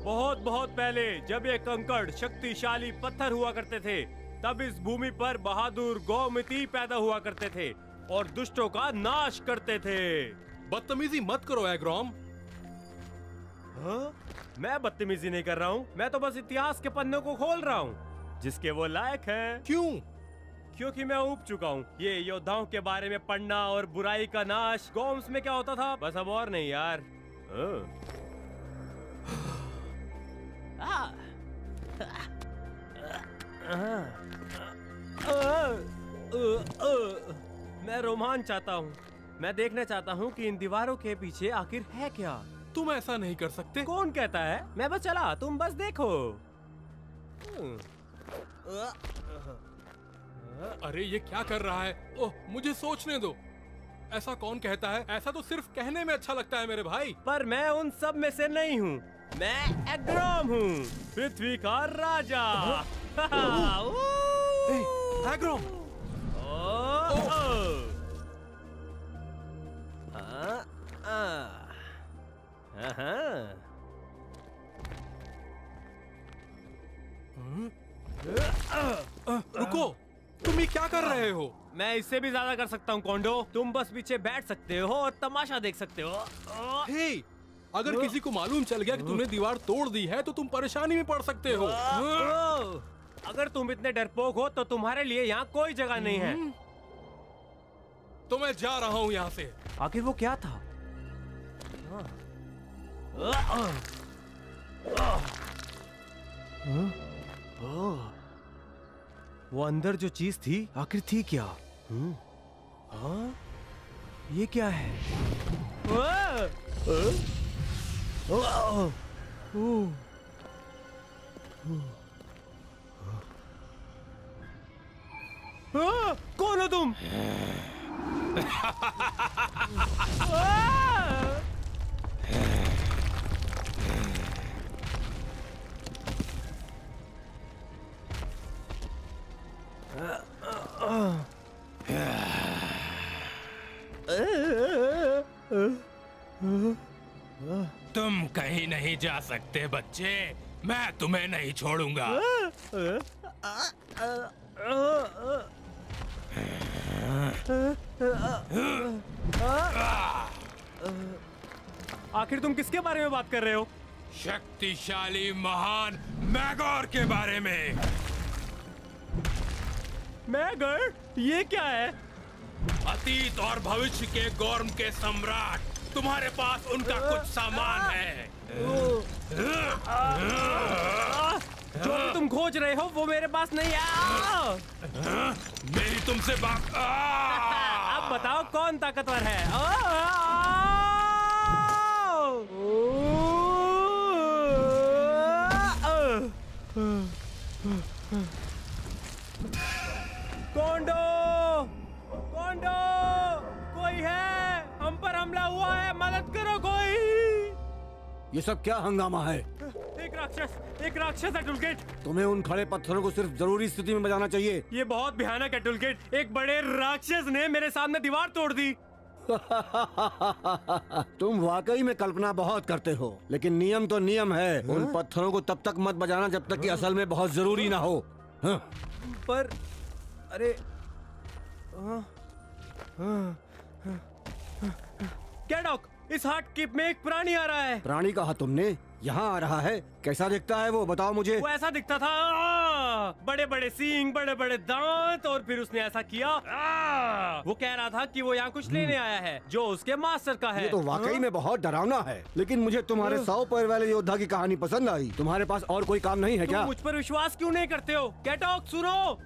बहुत बहुत पहले जब ये कंकड़ शक्तिशाली पत्थर हुआ करते थे, तब इस भूमि पर बहादुर गौमती पैदा हुआ करते थे और दुष्टों का नाश करते थे। बदतमीजी मत करो एग्रोम। हाँ? मैं बदतमीजी नहीं कर रहा हूँ, मैं तो बस इतिहास के पन्नों को खोल रहा हूँ जिसके वो लायक हैं। क्यों? क्योंकि मैं ऊब चुका हूँ। ये योद्धाओं के बारे में पढ़ना और बुराई का नाश गॉम्स में क्या होता था, बस अब और नहीं यार। मैं रोमांच चाहता हूँ। मैं देखना चाहता हूँ कि इन दीवारों के पीछे आखिर है क्या। तुम ऐसा नहीं कर सकते। कौन कहता है? मैं बस चला, तुम बस देखो। अरे ये क्या कर रहा है? ओह, मुझे सोचने दो। ऐसा कौन कहता है? ऐसा तो सिर्फ कहने में अच्छा लगता है मेरे भाई। पर मैं उन सब में से नहीं हूँ। मैं एग्रोम हूँ, पृथ्वी का राजा। एग्रोम। रुको, तुम ये क्या कर रहे हो? मैं इससे भी ज्यादा कर सकता हूँ कोंडो। तुम बस पीछे बैठ सकते हो और तमाशा देख सकते हो। हे, अगर किसी को मालूम चल गया कि तुमने दीवार तोड़ दी है तो तुम परेशानी में पड़ सकते हो। अगर तुम इतने डरपोक हो तो तुम्हारे लिए यहाँ कोई जगह नहीं है। तो मैं जा रहा हूँ यहाँ से। आखिर वो क्या था? वो अंदर जो चीज थी आखिर थी क्या? हाँ? ये क्या है? कौन हो तुम? तुम कहीं नहीं जा सकते बच्चे, मैं तुम्हें नहीं छोड़ूंगा। आखिर तुम किसके बारे में बात कर रहे हो? शक्तिशाली महान मैगोर के बारे में। मैगोर? ये क्या है? अतीत और भविष्य के गॉर्म के सम्राट, तुम्हारे पास उनका कुछ सामान है। जो भी तुम खोज रहे हो वो मेरे पास नहीं है। मेरी तुमसे बात। अब बताओ कौन ताकतवर है? कोंडो! कोंडो! कोई है? हम पर हमला हुआ है, मदद करो कोई! ये सब क्या हंगामा है? एक राक्षस है टूलकिट। तुम्हें उन खड़े पत्थरों को सिर्फ जरूरी स्थिति में बजाना चाहिए। ये बहुत भयानक है टूलकिट। एक बड़े राक्षस ने मेरे सामने दीवार तोड़ दी। तुम वाकई में कल्पना बहुत करते हो, लेकिन नियम तो नियम है। उन पत्थरों को तब तक मत बजाना जब तक कि असल में बहुत जरूरी ना हो। पर अरे क्या डॉक, इस हार्ट कीप में एक प्राणी आ रहा है। प्राणी कहा तुमने? यहाँ आ रहा है? कैसा दिखता है वो, बताओ मुझे। वो ऐसा दिखता था, बड़े बड़े सींग, बड़े बड़े दांत, और फिर उसने ऐसा किया। वो कह रहा था कि वो यहाँ कुछ लेने आया है जो उसके मास्टर का है। ये तो वाकई में बहुत डरावना है। लेकिन मुझे तुम्हारे 100 पैर वाले योद्धा की कहानी पसंद आई। तुम्हारे पास और कोई काम नहीं है क्या? मुझ पर विश्वास क्यों नहीं करते हो? कैटॉक सुनो,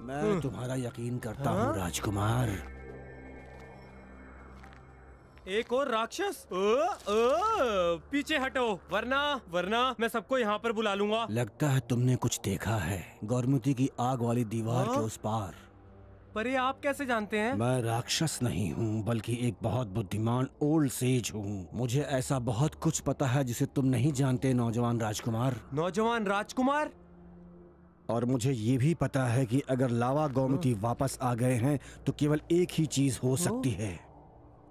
मैं तुम्हारा यकीन करता हूँ राजकुमार। एक और राक्षस? पीछे हटो, वरना मैं सबको यहाँ पर बुला लूंगा। लगता है तुमने कुछ देखा है गौरमती की आग वाली दीवार के उस पार। पर ये आप कैसे जानते हैं? मैं राक्षस नहीं हूँ, बल्कि एक बहुत बुद्धिमान ओल्ड सेज हूँ। मुझे ऐसा बहुत कुछ पता है जिसे तुम नहीं जानते, नौजवान राजकुमार। नौजवान राजकुमार? और मुझे ये भी पता है कि अगर लावा गौमती वापस आ गए हैं तो केवल एक ही चीज हो सकती है।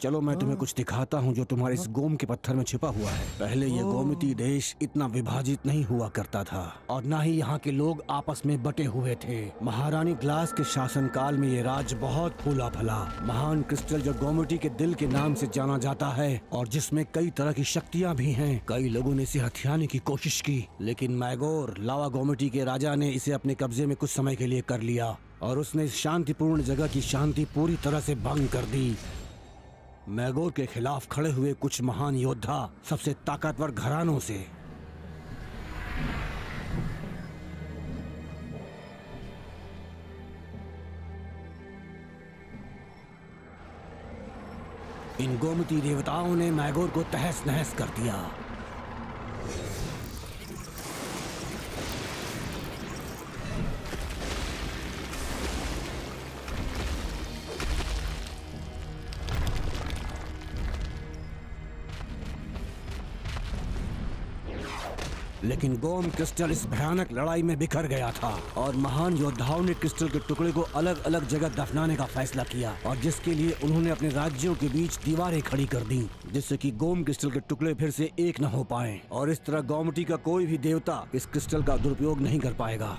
चलो मैं तुम्हें कुछ दिखाता हूँ जो तुम्हारे इस गोम के पत्थर में छिपा हुआ है। पहले ये गोमती देश इतना विभाजित नहीं हुआ करता था और न ही यहाँ के लोग आपस में बटे हुए थे। महारानी ग्लास के शासनकाल में ये राज्य बहुत फूला फला। महान क्रिस्टल जो गोमती के दिल के नाम से जाना जाता है और जिसमें कई तरह की शक्तियाँ भी हैं। कई लोगों ने इसे हथियाने की कोशिश की, लेकिन मैगोर लावा गोमती के राजा ने इसे अपने कब्जे में कुछ समय के लिए कर लिया और उसने इस शांतिपूर्ण जगह की शांति पूरी तरह से भंग कर दी। मैगोर के खिलाफ खड़े हुए कुछ महान योद्धा सबसे ताकतवर घरानों से। इन गोमती देवताओं ने मैगोर को तहस नहस कर दिया। लेकिन गोम क्रिस्टल इस भयानक लड़ाई में बिखर गया था और महान योद्धाओं ने क्रिस्टल के टुकड़े को अलग अलग जगह दफनाने का फैसला किया और जिसके लिए उन्होंने अपने राज्यों के बीच दीवारें खड़ी कर दी, जिससे कि गोम क्रिस्टल के टुकड़े फिर से एक न हो पाएं और इस तरह गोमती का कोई भी देवता इस क्रिस्टल का दुरुपयोग नहीं कर पाएगा।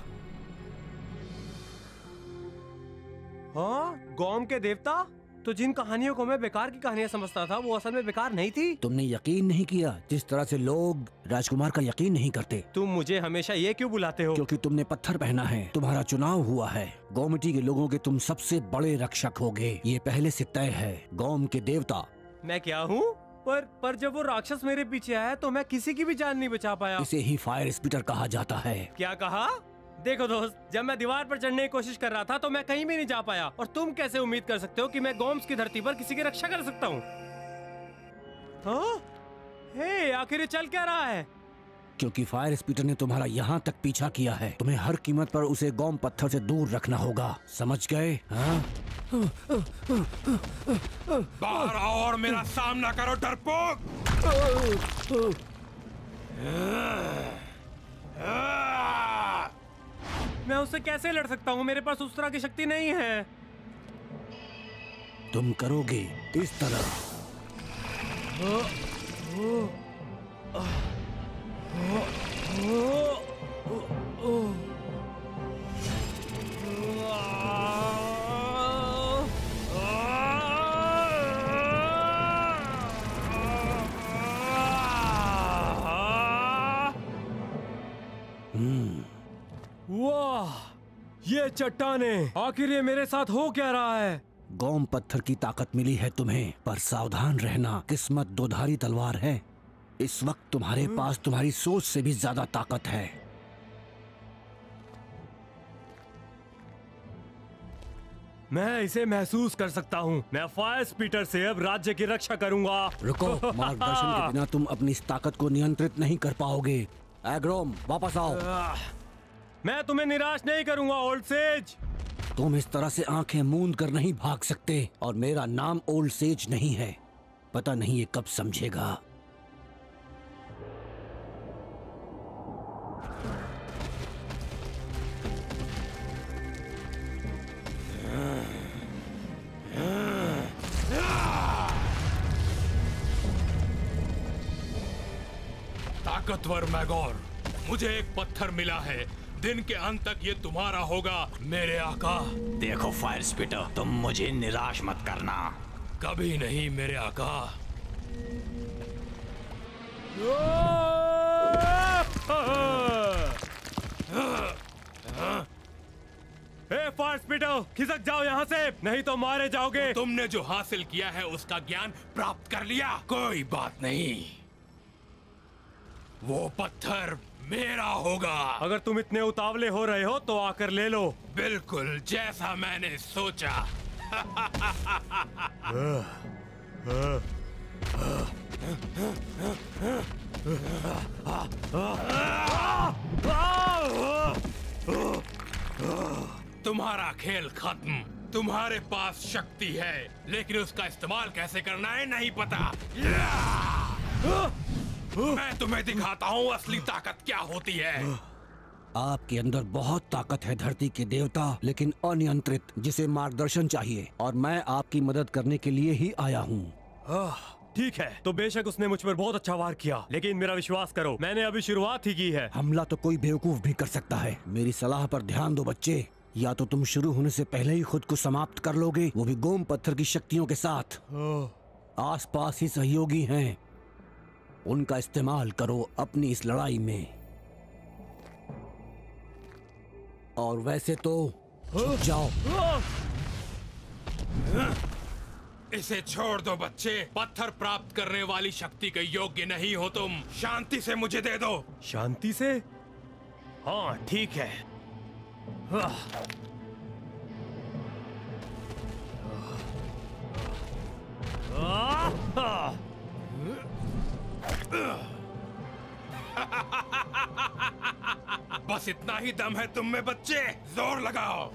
हाँ, गोम के देवता? तो जिन कहानियों को मैं बेकार की कहानियां समझता था वो असल में बेकार नहीं थी। तुमने यकीन नहीं किया जिस तरह से लोग राजकुमार का यकीन नहीं करते। तुम मुझे हमेशा ये क्यों बुलाते हो? क्योंकि तुमने पत्थर पहना है, तुम्हारा चुनाव हुआ है। गोमती के लोगों के तुम सबसे बड़े रक्षक होगे, ये पहले से तय है। गोम के देवता। मैं क्या हूँ? पर जब वो राक्षस मेरे पीछे आया तो मैं किसी की भी जान नहीं बचा पाया। इसे ही फायर स्पीटर कहा जाता है। क्या कहा? देखो दोस्त, जब मैं दीवार पर चढ़ने की कोशिश कर रहा था तो मैं कहीं भी नहीं जा पाया और तुम कैसे उम्मीद कर सकते हो कि मैं गोम्स की धरती पर किसी की रक्षा कर सकता हूँ? हाँ? हे, आखिर ये चल क्या रहा है? क्योंकि फायर स्पीटर ने तुम्हारा यहाँ तक पीछा किया है, तुम्हें हर कीमत पर उसे गोम पत्थर से दूर रखना होगा, समझ गए? हाँ? बाहर आओ और मेरा सामना करो डरपोक। मैं उससे कैसे लड़ सकता हूँ? मेरे पास उस तरह की शक्ति नहीं है। तुम करोगे इस तरह। वाह, ये चट्टानें! आखिर ये मेरे साथ हो क्या रहा है? गोम पत्थर की ताकत मिली है तुम्हें, पर सावधान रहना, किस्मत दोधारी तलवार है। इस वक्त तुम्हारे पास तुम्हारी सोच से भी ज्यादा ताकत है। मैं इसे महसूस कर सकता हूँ। मैं फायर स्पीटर से अब राज्य की रक्षा करूंगा। रुको, मार्गदर्शन के बिना तुम अपनी इस ताकत को नियंत्रित नहीं कर पाओगे। एग्रोम, वापस आओ। मैं तुम्हें निराश नहीं करूंगा ओल्ड सेज। तुम इस तरह से आंखें मूंद कर नहीं भाग सकते और मेरा नाम ओल्ड सेज नहीं है। पता नहीं ये कब समझेगा। ताकतवर मैगोर, मुझे एक पत्थर मिला है। दिन के अंत तक ये तुम्हारा होगा मेरे आका। देखो फायर स्पीटर, तुम मुझे निराश मत करना। कभी नहीं मेरे आका। हे फायर स्पीटर, खिसक जाओ यहाँ से, नहीं तो मारे जाओगे। तुमने जो हासिल किया है उसका ज्ञान प्राप्त कर लिया। कोई बात नहीं, वो पत्थर मेरा होगा। अगर तुम इतने उतावले हो रहे हो तो आकर ले लो। बिल्कुल जैसा मैंने सोचा। तुम्हारा खेल खत्म। तुम्हारे पास शक्ति है, लेकिन उसका इस्तेमाल कैसे करना है नहीं पता। मैं तुम्हें दिखाता हूँ असली ताकत क्या होती है। आपके अंदर बहुत ताकत है धरती के देवता, लेकिन अनियंत्रित, जिसे मार्गदर्शन चाहिए और मैं आपकी मदद करने के लिए ही आया हूँ। ठीक है, तो बेशक उसने मुझ पर बहुत अच्छा वार किया, लेकिन मेरा विश्वास करो, मैंने अभी शुरुआत ही की है। हमला तो कोई बेवकूफ भी कर सकता है। मेरी सलाह पर ध्यान दो बच्चे। या तो तुम शुरू होने से पहले ही खुद को समाप्त कर लोगे, वो भी गोम पत्थर की शक्तियों के साथ। आसपास ही सहयोगी हैं, उनका इस्तेमाल करो अपनी इस लड़ाई में। और वैसे तो छुप जाओ। इसे छोड़ दो बच्चे, पत्थर प्राप्त करने वाली शक्ति के योग्य नहीं हो तुम। शांति से मुझे दे दो। शांति से? हाँ ठीक है। बस इतना ही दम है तुम में बच्चे, जोर लगाओ।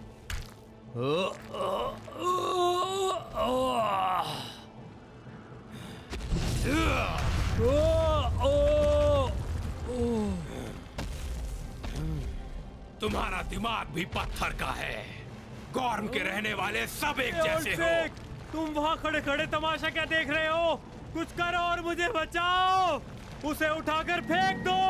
तुम्हारा दिमाग भी पत्थर का है। गॉर्म के रहने वाले सब एक जैसे हो। तुम वहाँ खड़े खड़े तमाशा क्या देख रहे हो? कुछ करो और मुझे बचाओ। उसे उठाकर फेंक दो।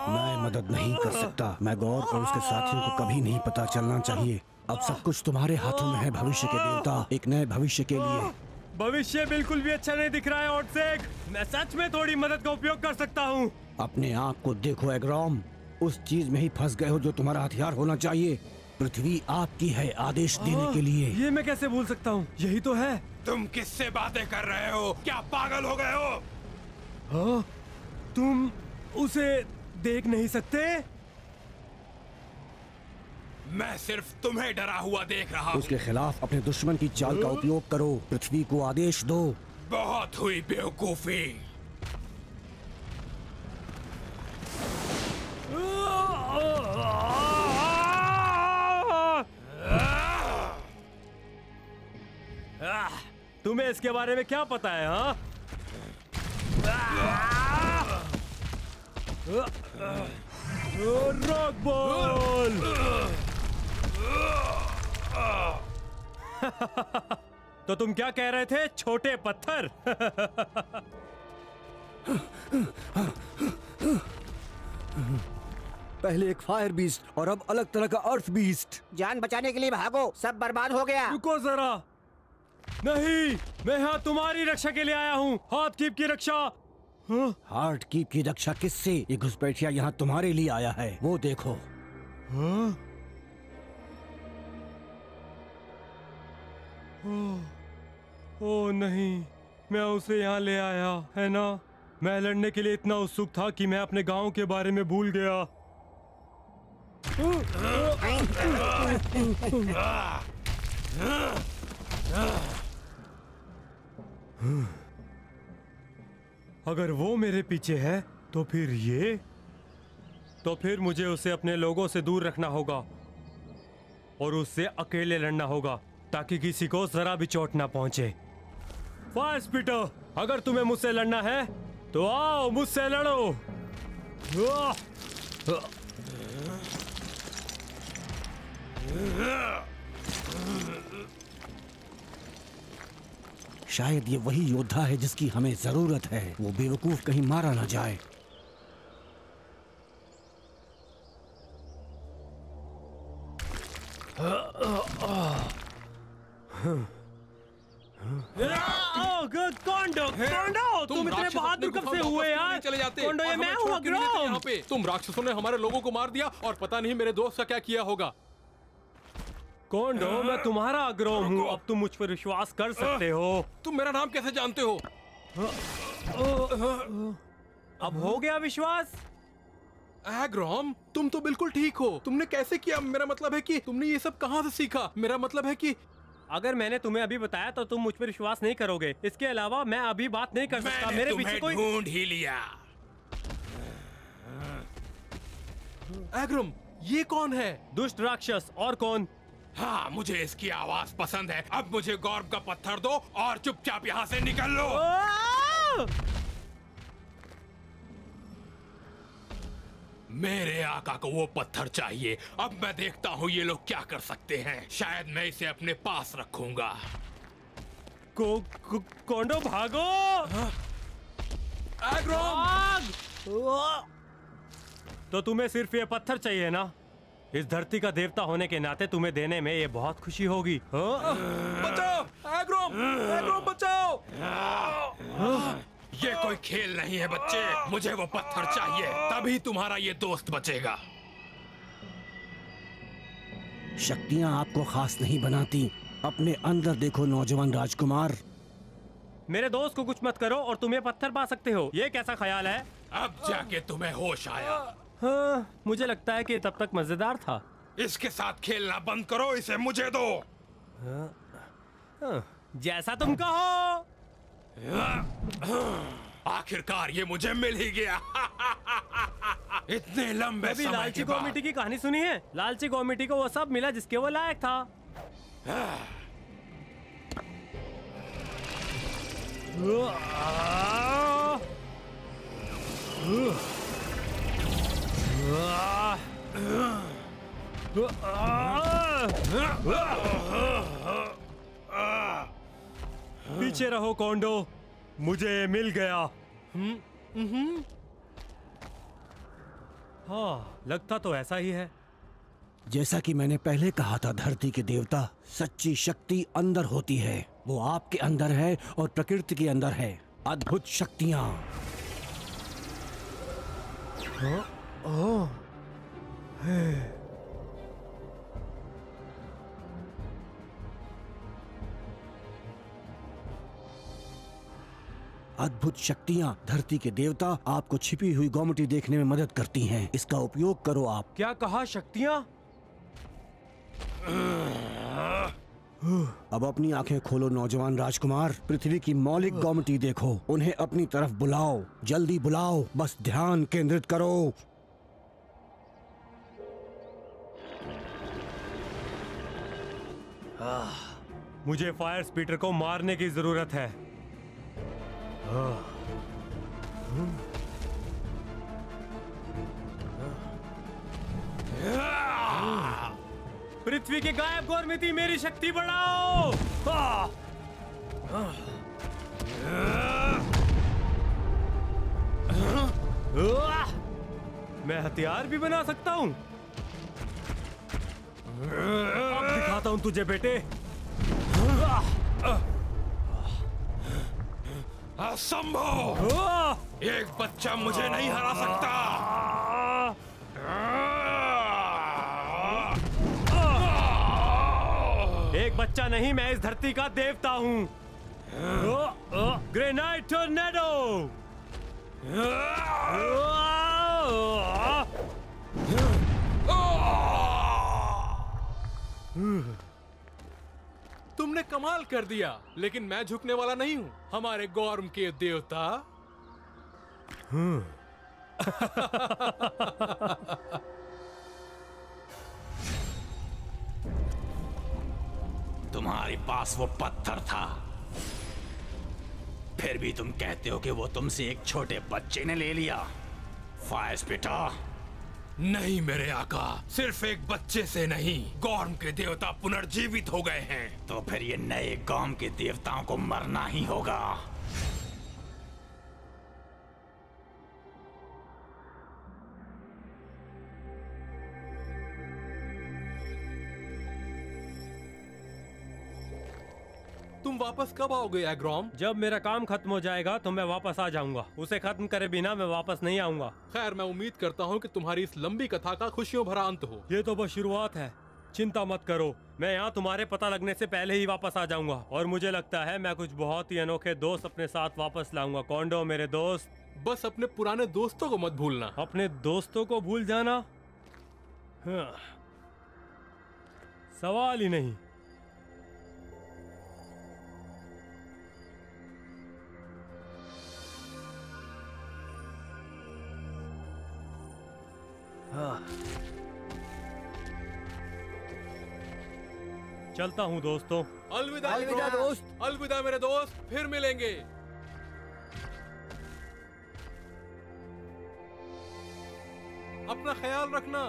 मैं मदद नहीं कर सकता। मैगोर और उसके साथियों को कभी नहीं पता चलना चाहिए। अब सब कुछ तुम्हारे हाथों में है भविष्य के देवता, एक नए भविष्य के लिए। भविष्य बिल्कुल भी अच्छा नहीं दिख रहा है ओटसेक। मैं सच में थोड़ी मदद का उपयोग कर सकता हूँ। अपने आप को देखो एग्रॉम, उस चीज में ही फंस गए हो जो तुम्हारा हथियार होना चाहिए। पृथ्वी आपकी है आदेश देने के लिए। ये मैं कैसे भूल सकता हूँ, यही तो है। तुम किससे बातें कर रहे हो? क्या पागल हो गए हो? हाँ? तुम उसे देख नहीं सकते? मैं सिर्फ तुम्हें डरा हुआ देख रहा हूँ। उसके खिलाफ अपने दुश्मन की चाल का उपयोग करो। पृथ्वी को आदेश दो। बहुत हुई बेवकूफी। तुम्हें इसके बारे में क्या पता है? हाँ? Rock ball. तो तुम क्या कह रहे थे, छोटे पत्थर? पहले एक फायर बीस्ट और अब अलग तरह का अर्थ बीस्ट। जान बचाने के लिए भागो, सब बर्बाद हो गया। रुको जरा। नहीं, मैं यहाँ तुम्हारी रक्षा के लिए आया हूँ। हाथ कीप की रक्षा। हार्ट कीप की रक्षा किससे? ये घुसपैठिया यहाँ तुम्हारे लिए आया है, वो देखो। ओ नहीं, मैं उसे यहाँ ले आया है ना। मैं लड़ने के लिए इतना उत्सुक था कि मैं अपने गांव के बारे में भूल गया। अगर वो मेरे पीछे है तो फिर ये, तो फिर मुझे उसे अपने लोगों से दूर रखना होगा और उससे अकेले लड़ना होगा ताकि किसी को जरा भी चोट ना पहुंचे। फायर स्पीटर, अगर तुम्हें मुझसे लड़ना है तो आओ मुझसे लड़ो। शायद ये वही योद्धा है जिसकी हमें जरूरत है। वो बेवकूफ कहीं मारा ना जाए। तुम इतने बहादुर कब से हुए यार? चले जाते। कोंडो, ये मैं हूँ यहाँ पे। तुम राक्षसों ने हमारे लोगों को मार दिया और पता नहीं मेरे दोस्त का क्या किया होगा। कोंडो, मैं तुम्हारा अग्रोम हूँ। अब तुम मुझ पर विश्वास कर सकते हो। तुम मेरा नाम कैसे जानते हो? अब हो गया विश्वास? एग्रॉम, तुम तो बिल्कुल ठीक हो। तुमने कैसे किया? मेरा मतलब है कि तुमने ये सब कहाँ से सीखा? मेरा मतलब है कि अगर मैंने तुम्हें अभी बताया तो तुम मुझ पर विश्वास नहीं करोगे। इसके अलावा मैं अभी बात नहीं कर सकता। मेरे पीछे कोई ढूंढ ही लिया। एग्रॉम, ये कौन है? दुष्ट राक्षस। और कौन? हाँ, मुझे इसकी आवाज पसंद है। अब मुझे गॉर्म का पत्थर दो और चुपचाप यहाँ से निकल लो। मेरे आका को वो पत्थर चाहिए। अब मैं देखता हूँ ये लोग क्या कर सकते हैं। शायद मैं इसे अपने पास रखूंगा। कोंडो भागो। एग्रोम! तो तुम्हें सिर्फ ये पत्थर चाहिए ना? इस धरती का देवता होने के नाते तुम्हें देने में ये बहुत खुशी होगी। बचाओ! एग्रोम! एग्रोम बचाओ! ये कोई खेल नहीं है बच्चे, मुझे वो पत्थर चाहिए, तभी तुम्हारा ये दोस्त बचेगा। शक्तियां आपको खास नहीं बनाती। अपने अंदर देखो नौजवान राजकुमार। मेरे दोस्त को कुछ मत करो और तुम ये पत्थर पा सकते हो। ये कैसा ख्याल है? अब जाके तुम्हें होश आया। हाँ, मुझे लगता है कि तब तक मजेदार था। इसके साथ खेलना बंद करो, इसे मुझे दो। जैसा तुम कहो। आखिरकार ये मुझे मिल ही गया। इतने लंबे अभी समय लालची के बाद। कॉमिटी की कहानी सुनी है? लालची कॉमिटी को वो सब मिला जिसके वो लायक था। पीछे रहो कोंडो, मुझे मिल गया। हाँ, लगता तो ऐसा ही है। जैसा कि मैंने पहले कहा था, धरती के देवता, सच्ची शक्ति अंदर होती है। वो आपके अंदर है और प्रकृति के अंदर है। अद्भुत शक्तियां। अद्भुत शक्तियां, धरती के देवता आपको छिपी हुई गोमटी देखने में मदद करती हैं। इसका उपयोग करो आप। क्या कहा? शक्तियां? अब अपनी आंखें खोलो नौजवान राजकुमार। पृथ्वी की मौलिक गोमटी देखो, उन्हें अपनी तरफ बुलाओ। जल्दी बुलाओ, बस ध्यान केंद्रित करो। मुझे फायर स्पीटर को मारने की जरूरत है। पृथ्वी की गायब गोरमिति, मेरी शक्ति बढ़ाओ। मैं हथियार भी बना सकता हूँ। अब दिखाता हूँ तुझे बेटे। असंभव! एक बच्चा मुझे नहीं हरा सकता। एक बच्चा नहीं, मैं इस धरती का देवता हूँ। Granite tornado! तुमने कमाल कर दिया, लेकिन मैं झुकने वाला नहीं हूँ। हमारे गॉर्म के देवता। तुम्हारे पास वो पत्थर था, फिर भी तुम कहते हो कि वो तुमसे एक छोटे बच्चे ने ले लिया। फायर स्पीटर। नहीं मेरे आका, सिर्फ एक बच्चे से नहीं, गॉर्म के देवता पुनर्जीवित हो गए हैं। तो फिर ये नए गॉर्म के देवताओं को मरना ही होगा। तुम वापस कब आओगे एग्रोम? जब मेरा काम खत्म हो जाएगा तो मैं वापस आ जाऊंगा। उसे खत्म करे बिना मैं वापस नहीं आऊंगा। खैर, मैं उम्मीद करता हूँ कि तुम्हारी इस लंबी कथा का खुशियों भरा अंत हो। ये तो बस शुरुआत है, चिंता मत करो। मैं यहाँ तुम्हारे पता लगने से पहले ही वापस आ जाऊंगा। और मुझे लगता है मैं कुछ बहुत ही अनोखे दोस्त अपने साथ वापस लाऊंगा। कोंडो मेरे दोस्त। बस अपने पुराने दोस्तों को मत भूलना। अपने दोस्तों को भूल जाना? हाँ, सवाल ही नहीं। चलता हूँ दोस्तों। अलविदा अलविदा एग्रोम। दोस्त। अलविदा मेरे दोस्त, फिर मिलेंगे। अपना ख्याल रखना।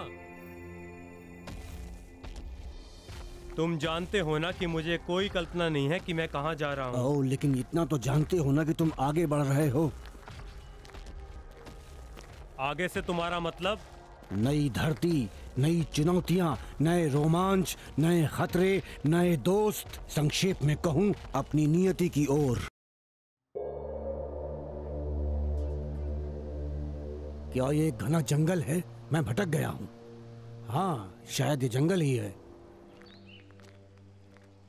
तुम जानते हो ना कि मुझे कोई कल्पना नहीं है कि मैं कहाँ जा रहा हूँ। ओह, लेकिन इतना तो जानते हो ना कि तुम आगे बढ़ रहे हो। आगे से तुम्हारा मतलब? नई धरती, नई चुनौतियां, नए रोमांच, नए खतरे, नए दोस्त। संक्षेप में कहूँ, अपनी नियति की ओर। क्या ये एक घना जंगल है? मैं भटक गया हूँ। हाँ, शायद ये जंगल ही है।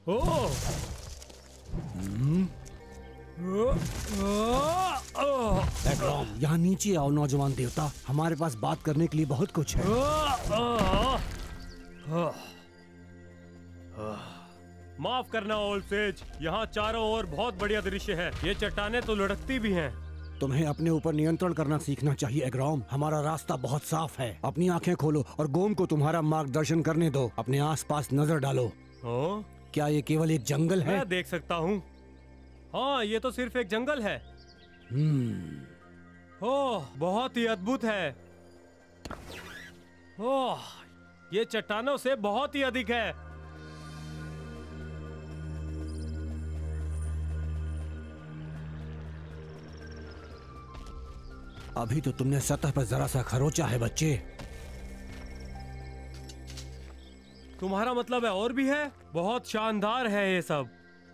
ओह! एग्राम, यहाँ नीचे आओ नौजवान देवता। हमारे पास बात करने के लिए बहुत कुछ है। माफ करना ओल्ड सेज, यहाँ चारों ओर बहुत बढ़िया दृश्य है। ये चट्टानें तो लुढ़कती भी हैं। तुम्हें अपने ऊपर नियंत्रण करना सीखना चाहिए एग्राम। हमारा रास्ता बहुत साफ है। अपनी आंखें खोलो और गोम को तुम्हारा मार्गदर्शन करने दो। अपने आसपास नजर डालो। क्या ये केवल एक जंगल है? मैं देख सकता हूँ। हाँ, ये तो सिर्फ एक जंगल है। ओह, बहुत ही अद्भुत है। ओह, ये चट्टानों से बहुत ही अधिक है। अभी तो तुमने सतह पर जरा सा खरोचा है बच्चे। तुम्हारा मतलब है और भी है? बहुत शानदार है ये सब।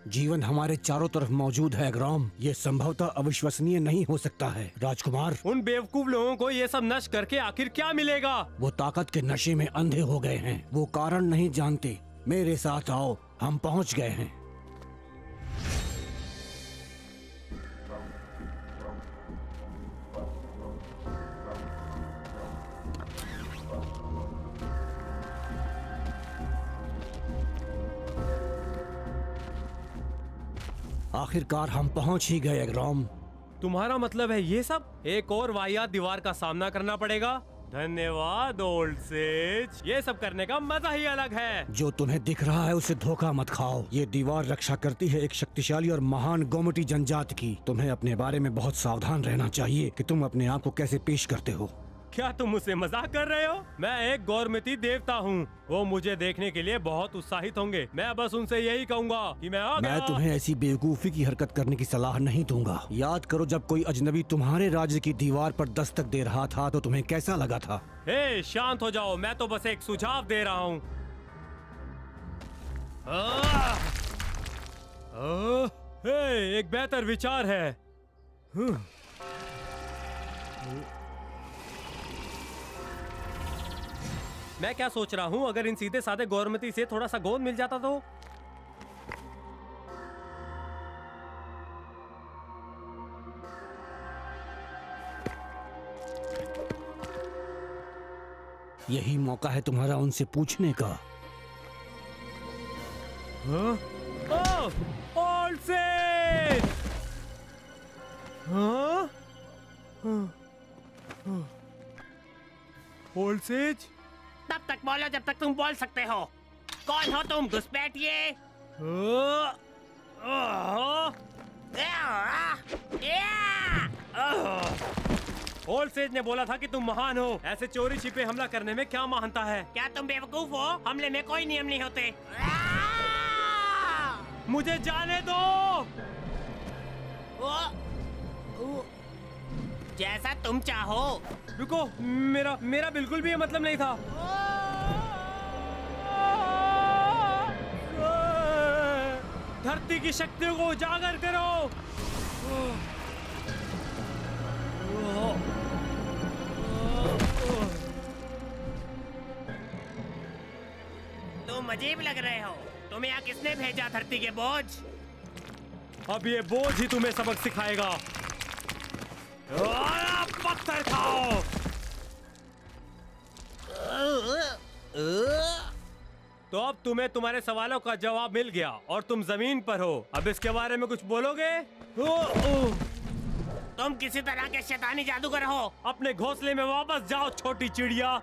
जीवन हमारे चारों तरफ मौजूद है एग्राम। ये संभवतः अविश्वसनीय नहीं हो सकता है राजकुमार। उन बेवकूफ लोगों को ये सब नष्ट करके आखिर क्या मिलेगा? वो ताकत के नशे में अंधे हो गए हैं। वो कारण नहीं जानते। मेरे साथ आओ, हम पहुंच गए हैं। आखिरकार हम पहुंच ही गए एग्राम। तुम्हारा मतलब है ये सब? एक और वाहियात दीवार का सामना करना पड़ेगा। धन्यवाद ओल्ड सेज, ये सब करने का मजा ही अलग है। जो तुम्हें दिख रहा है उसे धोखा मत खाओ। ये दीवार रक्षा करती है एक शक्तिशाली और महान गोमटी जनजाति की। तुम्हें अपने बारे में बहुत सावधान रहना चाहिए कि तुम अपने आप को कैसे पेश करते हो। क्या तुम मुझसे मजाक कर रहे हो? मैं एक गौरमिती देवता हूँ। वो मुझे देखने के लिए बहुत उत्साहित होंगे। मैं बस उनसे यही कहूँगा कि मैं आ गया। मैं तुम्हें ऐसी बेवकूफी की हरकत करने की सलाह नहीं दूंगा। याद करो, जब कोई अजनबी तुम्हारे राज्य की दीवार पर दस्तक दे रहा था तो तुम्हें कैसा लगा था? हे, शांत हो जाओ। मैं तो बस एक सुझाव दे रहा हूँ। हे, एक बेहतर विचार है। मैं क्या सोच रहा हूँ, अगर इन सीधे साधे गौरमती से थोड़ा सा गोंद मिल जाता तो। यही मौका है तुम्हारा उनसे पूछने का। Old says! Old says? तब तक बोलो जब तक तुम बोल सकते हो। कौन हो तुम, घुसपैठिए? ओल्ड सेज ने बोला था कि तुम महान हो। ऐसे चोरी छिपे हमला करने में क्या महानता है? क्या तुम बेवकूफ हो? हमले में कोई नियम नहीं होते। मुझे जाने दो। जैसा तुम चाहो। रुको, मेरा बिल्कुल भी ये मतलब नहीं था। धरती की शक्तियों को उजागर करो। तुम अजीब लग रहे हो। तुम्हें यहाँ किसने भेजा, धरती के बोझ? अब ये बोझ ही तुम्हें सबक सिखाएगा। पत्थर खाओ। तो अब तुम्हें तुम्हारे सवालों का जवाब मिल गया और तुम जमीन पर हो। अब इसके बारे में कुछ बोलोगे? तुम किसी तरह के शैतानी जादूगर हो। अपने घोंसले में वापस जाओ छोटी चिड़िया।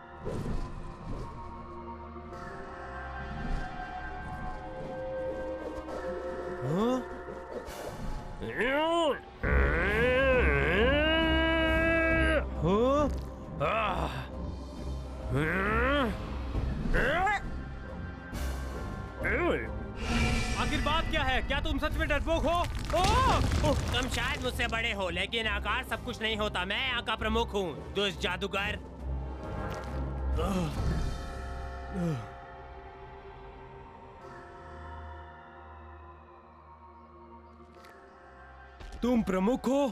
तुम सच में डरपोक हो? ओह! तुम शायद मुझसे बड़े हो, लेकिन आकार सब कुछ नहीं होता। मैं यहाँ का प्रमुख हूँ, दुष्ट जादूगर। तुम प्रमुख हो?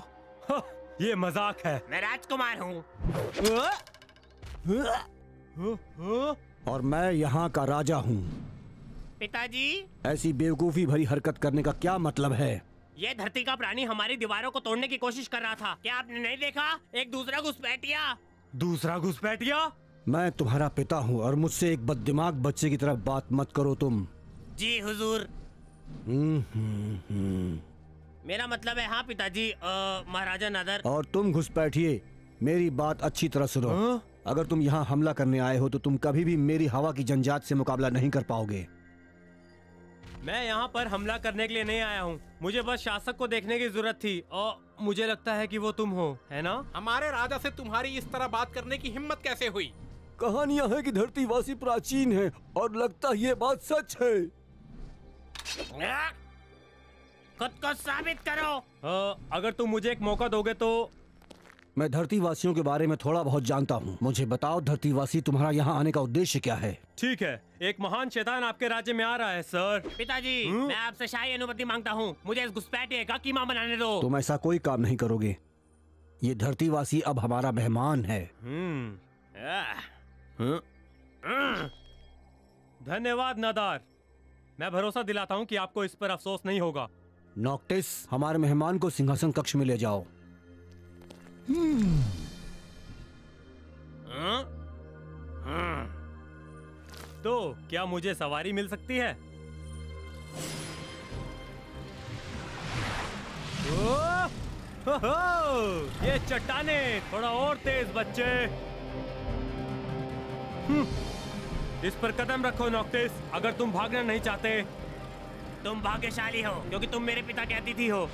हा, ये मजाक है। मैं राजकुमार हूँ। और मैं यहाँ का राजा हूँ। पिताजी, ऐसी बेवकूफी भरी हरकत करने का क्या मतलब है? ये धरती का प्राणी हमारी दीवारों को तोड़ने की कोशिश कर रहा था। क्या आपने नहीं देखा? एक दूसरा घुसपैठिया। दूसरा घुसपैठिया? मैं तुम्हारा पिता हूँ और मुझसे एक बददिमाग बच्चे की तरह बात मत करो तुम। जी हुजूर। मेरा मतलब है, हाँ पिताजी। महाराजा नादर। और तुम घुसपैठिए, मेरी बात अच्छी तरह सुनो। अगर तुम यहाँ हमला करने आए हो तो तुम कभी भी मेरी हवा की जंजात से मुकाबला नहीं कर पाओगे। मैं यहाँ पर हमला करने के लिए नहीं आया हूँ। मुझे बस शासक को देखने की जरूरत थी और मुझे लगता है कि वो तुम हो, है ना? हमारे राजा से तुम्हारी इस तरह बात करने की हिम्मत कैसे हुई? कहानियाँ हैं कि धरतीवासी प्राचीन है और लगता ये बात सच है। खुद को साबित करो। अगर तुम मुझे एक मौका दोगे तो। मैं धरतीवासियों के बारे में थोड़ा बहुत जानता हूँ। मुझे बताओ धरतीवासी, तुम्हारा यहाँ आने का उद्देश्य क्या है? ठीक है, एक महान शैतान आपके राज्य में आ रहा है सर। पिताजी, मैं आपसे शाही अनुमति मांगता हूँ। मुझे इस घुसपैठिए का कीमा बनाने दो। तुम ऐसा कोई काम नहीं करोगे। ये धरतीवासी अब हमारा मेहमान है। धन्यवाद नादार। मैं भरोसा दिलाता हूँ कि आपको इस पर अफसोस नहीं होगा। नॉक्टिस, हमारे मेहमान को सिंहासन कक्ष में ले जाओ। तो क्या मुझे सवारी मिल सकती है? ये चट्टाने, थोड़ा और तेज बच्चे। इस पर कदम रखो नॉक्टिस, अगर तुम भागना नहीं चाहते। तुम भाग्यशाली हो क्योंकि तुम मेरे पिता के अतिथि हो।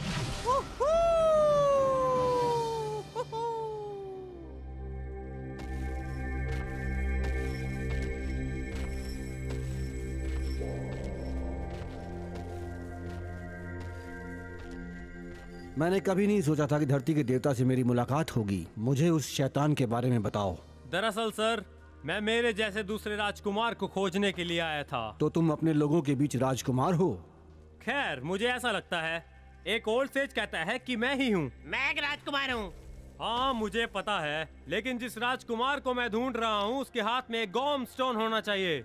मैंने कभी नहीं सोचा था कि धरती के देवता से मेरी मुलाकात होगी। मुझे उस शैतान के बारे में बताओ। दरअसल सर, मैं मेरे जैसे दूसरे राजकुमार को खोजने के लिए आया था। तो तुम अपने लोगों के बीच राजकुमार हो? खैर, मुझे ऐसा लगता है। एक ओल्ड सेज कहता है कि मैं ही हूँ। मैं एक राजकुमार हूँ। हाँ, मुझे पता है, लेकिन जिस राजकुमार को मैं ढूंढ रहा हूँ उसके हाथ में एक गॉम स्टोन होना चाहिए।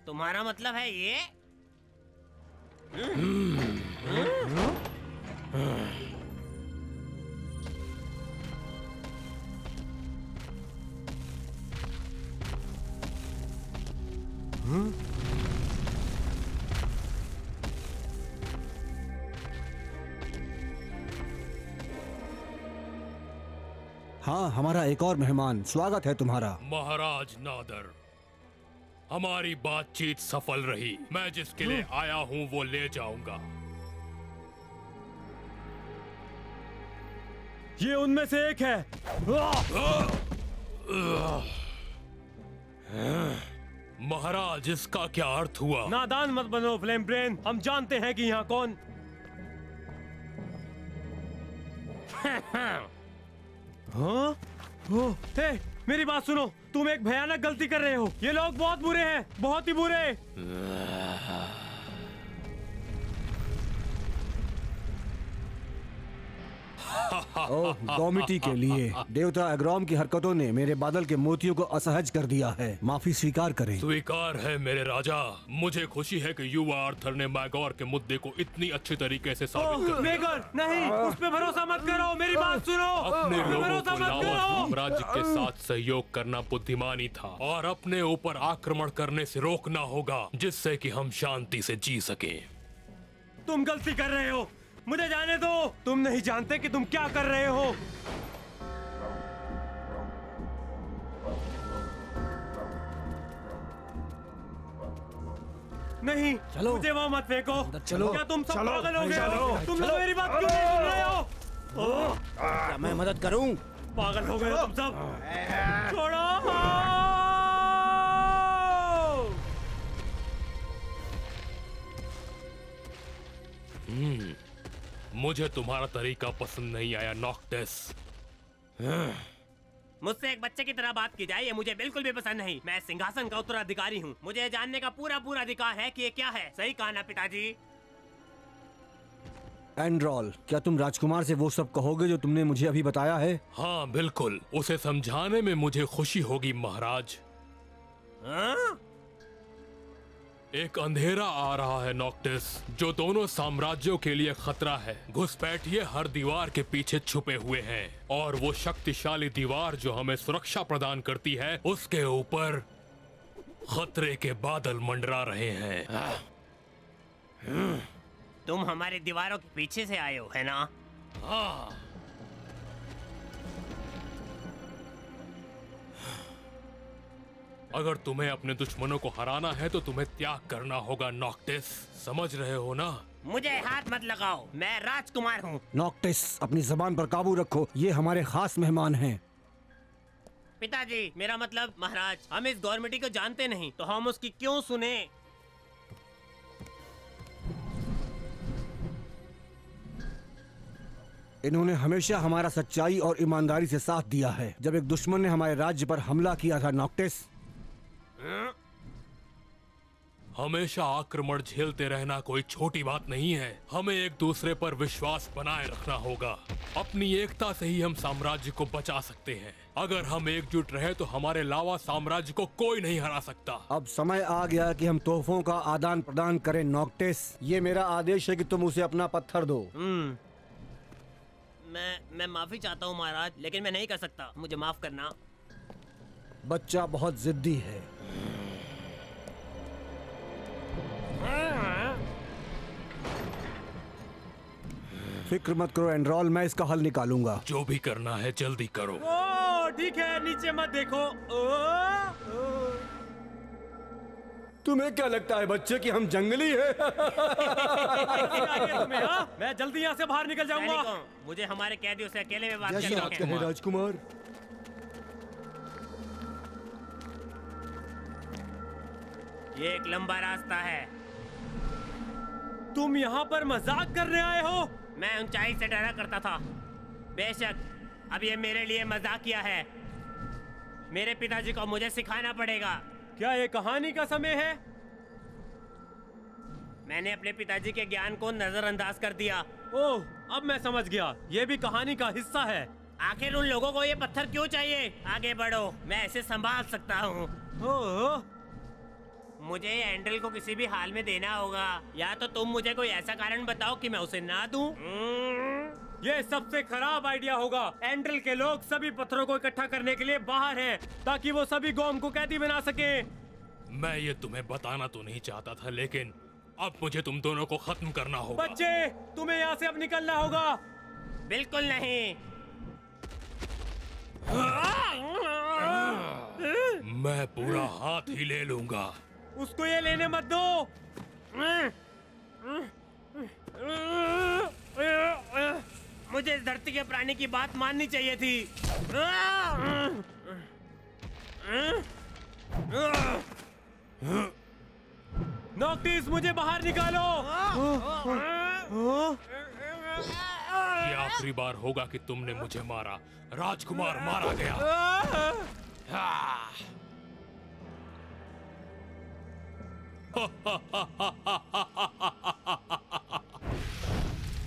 तुम्हारा मतलब है ये? हाँ, हमारा एक और मेहमान, स्वागत है तुम्हारा। महाराज नादर, हमारी बातचीत सफल रही। मैं जिसके लिए आया हूँ वो ले जाऊंगा। ये उनमें से एक है। महाराज, इसका क्या अर्थ हुआ? नादान मत बनो फ्लेम ब्रेन, हम जानते हैं कि यहाँ कौन। हाँ? हे, मेरी बात सुनो, तुम एक भयानक गलती कर रहे हो। ये लोग बहुत बुरे हैं, बहुत ही बुरे। ओह, गौमिटी के लिए देवता अग्रॉम की हरकतों ने मेरे बादल के मोतियों को असहज कर दिया है। माफी स्वीकार करें। स्वीकार है मेरे राजा। मुझे खुशी है कि युवा आर्थर ने मैगोर के मुद्दे को इतनी अच्छी तरीके से साबित कर दिया। मेगर, नहीं, उस पे भरोसा मत करो, मेरी बात सुनो। अपने लोगों भरोसा को मत लावा करो। साम्राज्य के साथ सहयोग करना बुद्धिमानी था और अपने ऊपर आक्रमण करने से रोकना होगा, जिससे कि हम शांति से जी सकें। तुम गलती कर रहे हो, मुझे जाने दो। तुम नहीं जानते कि तुम क्या कर रहे हो। नहीं, चलो। मुझे वहां मत फेंको। चलो। क्या तुम सब चलो। पागल हो गए हो? चलो। तुम लोग मेरी बात क्यों नहीं सुन रहे हो? क्या मैं मदद करूं? पागल हो गए हो तुम सब। छोड़ो। मुझे तुम्हारा तरीका पसंद नहीं आया नॉक्टिस। मुझसे एक बच्चे की तरह बात की जाए ये मुझे बिल्कुल भी पसंद नहीं। मैं सिंहासन का उत्तराधिकारी हूँ, मुझे ये जानने का पूरा अधिकार है कि ये क्या है। सही कहा ना पिताजी? एंड्रॉल, क्या तुम राजकुमार से वो सब कहोगे जो तुमने मुझे अभी बताया है? हाँ बिल्कुल, उसे समझाने में मुझे खुशी होगी महाराज। एक अंधेरा आ रहा है नॉक्टिस, जो दोनों साम्राज्यों के लिए खतरा है। घुसपैठिए हर दीवार के पीछे छुपे हुए हैं और वो शक्तिशाली दीवार जो हमें सुरक्षा प्रदान करती है, उसके ऊपर खतरे के बादल मंडरा रहे हैं। तुम हमारी दीवारों के पीछे से आए हो, है ना? हाँ। अगर तुम्हें अपने दुश्मनों को हराना है तो तुम्हें त्याग करना होगा नॉक्टिस, समझ रहे हो ना? मुझे हाथ मत लगाओ, मैं राजकुमार हूँ। नॉक्टिस, अपनी जबान पर काबू रखो, ये हमारे खास मेहमान हैं। पिताजी, मेरा मतलब महाराज, हम इस गवर्नमेंट को जानते नहीं तो हम उसकी क्यों सुने? इन्होंने हमेशा हमारा सच्चाई और ईमानदारी से साथ दिया है। जब एक दुश्मन ने हमारे राज्य पर हमला किया था नॉक्टिस, हमेशा आक्रमण झेलते रहना कोई छोटी बात नहीं है। हमें एक दूसरे पर विश्वास बनाए रखना होगा। अपनी एकता से ही हम साम्राज्य को बचा सकते हैं। अगर हम एकजुट रहे तो हमारे लावा साम्राज्य को कोई नहीं हरा सकता। अब समय आ गया कि हम तोहफों का आदान प्रदान करें नॉक्टिस। ये मेरा आदेश है कि तुम उसे अपना पत्थर दो। मैं माफी चाहता हूँ महाराज, लेकिन मैं नहीं कर सकता, मुझे माफ करना। बच्चा बहुत जिद्दी है। फिक्र मत करो एंड्रॉल, मैं इसका हल निकालूंगा। जो भी करना है जल्दी करो। ओ ठीक है, नीचे मत देखो। तुम्हें क्या लगता है बच्चे कि हम जंगली हैं? तुम्हें, हाँ? मैं जल्दी यहाँ से बाहर निकल जाऊंगा। सैनिकों, मुझे हमारे कैदियों से अकेले में बात जैसे करनी आप है। कहें राजकुमार। ये एक लंबा रास्ता है। तुम यहाँ पर मजाक करने आए हो? मैं ऊंचाई से डरा करता था। बेशक अब ये मेरे लिए मजाकिया है। मेरे पिताजी को मुझे सिखाना पड़ेगा। क्या ये कहानी का समय है? मैंने अपने पिताजी के ज्ञान को नजरअंदाज कर दिया। ओह, अब मैं समझ गया, ये भी कहानी का हिस्सा है। आखिर उन लोगों को ये पत्थर क्यों चाहिए? आगे बढ़ो, मैं इसे संभाल सकता हूँ। ओह, मुझे एंड्रल को किसी भी हाल में देना होगा, या तो तुम मुझे कोई ऐसा कारण बताओ कि मैं उसे ना दूं। ये सबसे खराब आइडिया होगा। एंड्रल के लोग सभी पत्थरों को इकट्ठा करने के लिए बाहर हैं, ताकि वो सभी गोम को कैदी बना सके। मैं ये तुम्हें बताना तो नहीं चाहता था, लेकिन अब मुझे तुम दोनों को खत्म करना होगा। बच्चे, तुम्हें यहाँ से अब निकलना होगा। बिल्कुल नहीं। मैं पूरा हाथ ही ले लूंगा। उसको ये लेने मत दो। मुझे इस धरती के प्राणी की बात माननी चाहिए थी। नॉक्टिस, मुझे बाहर निकालो। ये आखिरी बार होगा कि तुमने मुझे मारा। राजकुमार मारा गया।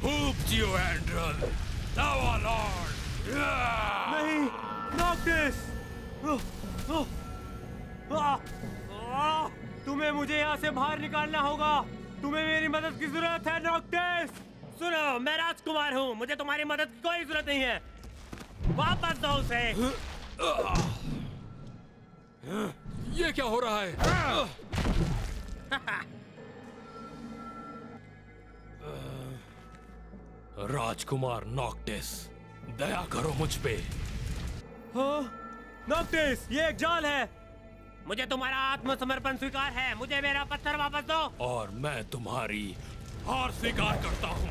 Hooptio Andral, our lord. नहीं, नॉक्टिस। तुम्हें मुझे यहाँ से बाहर निकालना होगा। तुम्हें मेरी मदद की जरूरत है नॉक्टिस। सुनो, मैं राजकुमार हूँ, मुझे तुम्हारी मदद की कोई जरूरत नहीं है। वापस दो उसे। ये क्या हो रहा है? राजकुमार नॉक्टिस, दया करो मुझ पे। नॉक्टिस, ये एक जाल है। मुझे तुम्हारा आत्मसमर्पण स्वीकार है। मुझे मेरा पत्थर वापस दो। और मैं तुम्हारी हार स्वीकार करता हूँ।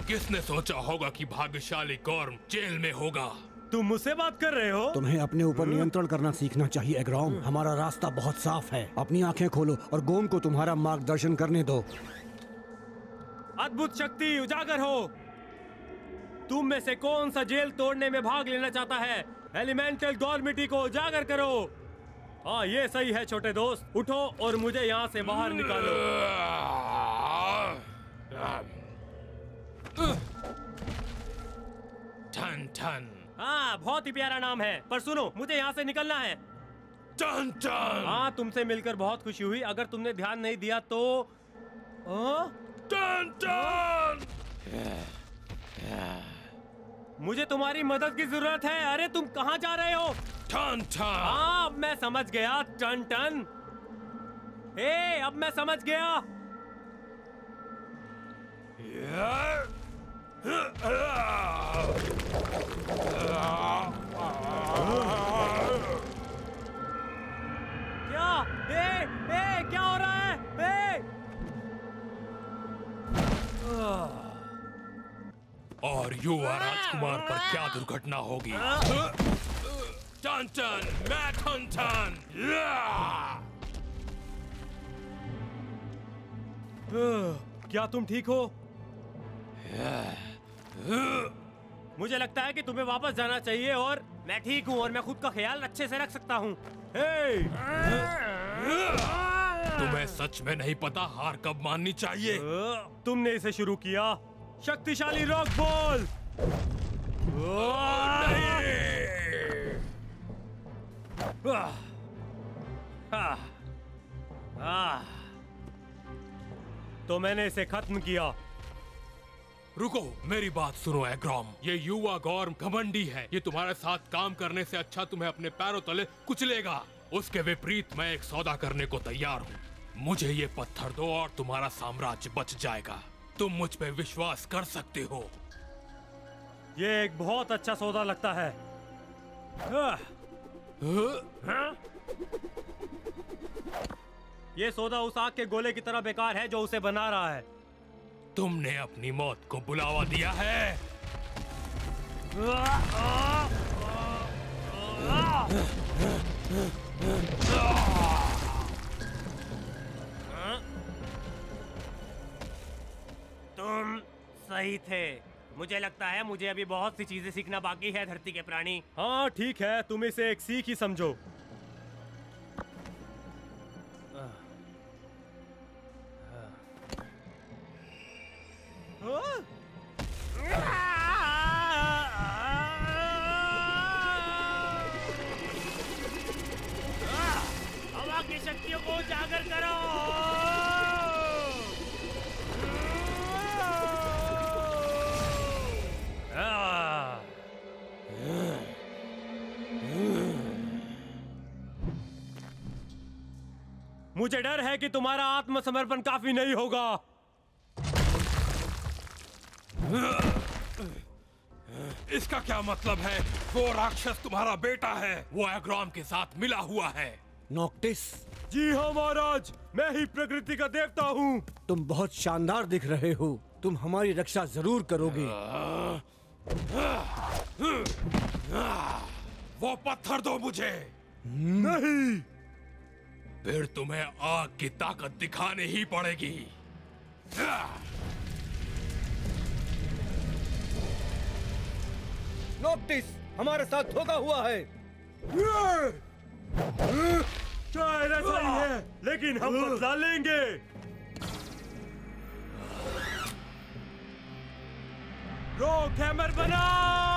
किसने सोचा होगा कि भाग्यशाली गॉर्म जेल में होगा? तुम मुझसे बात कर रहे हो? तुम्हें अपने ऊपर नियंत्रण करना सीखना चाहिए एग्रॉम। हमारा रास्ता बहुत साफ है। अपनी आंखें खोलो और गोम को तुम्हारा मार्गदर्शन करने दो। अद्भुत शक्ति उजागर हो। तुम में से कौन सा जेल तोड़ने में भाग लेना चाहता है? एलिमेंटल गॉर्मिटी को उजागर करो। हाँ, ये सही है छोटे दोस्त। उठो और मुझे यहाँ से बाहर निकालो। ठन ठन। हाँ, बहुत ही प्यारा नाम है। पर सुनो, मुझे यहाँ से निकलना है। टन टन। हाँ, तुमसे मिलकर बहुत खुशी हुई। अगर तुमने ध्यान नहीं दिया तो टन टन। मुझे तुम्हारी मदद की जरूरत है। अरे तुम कहाँ जा रहे हो? टन टन। हाँ, अब मैं समझ गया। टन टन। अब मैं समझ गया। क्या? क्या हो रहा है? और युवा राजकुमार पर क्या दुर्घटना होगी? टन टन, मैं टन टन। क्या तुम ठीक हो? मुझे लगता है कि तुम्हें वापस जाना चाहिए। और मैं ठीक हूँ और मैं खुद का ख्याल अच्छे से रख सकता हूँ। तुम्हें सच में नहीं पता हार कब माननी चाहिए? तुमने इसे शुरू किया। शक्तिशाली रॉक बॉल। तो मैंने इसे खत्म किया। रुको, मेरी बात सुनो एग्रॉम। ये युवा गौरम घमंडी है। ये तुम्हारे साथ काम करने से अच्छा तुम्हें अपने पैरों तले कुचलेगा। उसके विपरीत मैं एक सौदा करने को तैयार हूँ। मुझे ये पत्थर दो और तुम्हारा साम्राज्य बच जाएगा। तुम मुझ पे विश्वास कर सकते हो। ये एक बहुत अच्छा सौदा लगता है। ये सौदा उस आग के गोले की तरह बेकार है जो उसे बना रहा है। तुमने अपनी मौत को बुलावा दिया है। तुम सही थे। मुझे लगता है मुझे अभी बहुत सी चीजें सीखना बाकी है धरती के प्राणी। हाँ ठीक है, तुम इसे एक सीख ही समझो। हवा की शक्तियों को उजागर करो। मुझे डर है कि तुम्हारा आत्मसमर्पण काफी नहीं होगा। इसका क्या मतलब है? वो राक्षस तुम्हारा बेटा है। वो एग्रॉम के साथ मिला हुआ है। नॉक्टिस। जी हाँ महाराज, मैं ही प्रकृति का देवता हूँ। तुम बहुत शानदार दिख रहे हो। तुम हमारी रक्षा जरूर करोगे। वो पत्थर दो मुझे। नहीं। फिर तुम्हें आग की ताकत दिखानी ही पड़ेगी। नॉक्टिस, हमारे साथ धोखा हुआ है। शायद ऐसा ही है, लेकिन हम बदला लेंगे। रॉक हैमर बनाओ।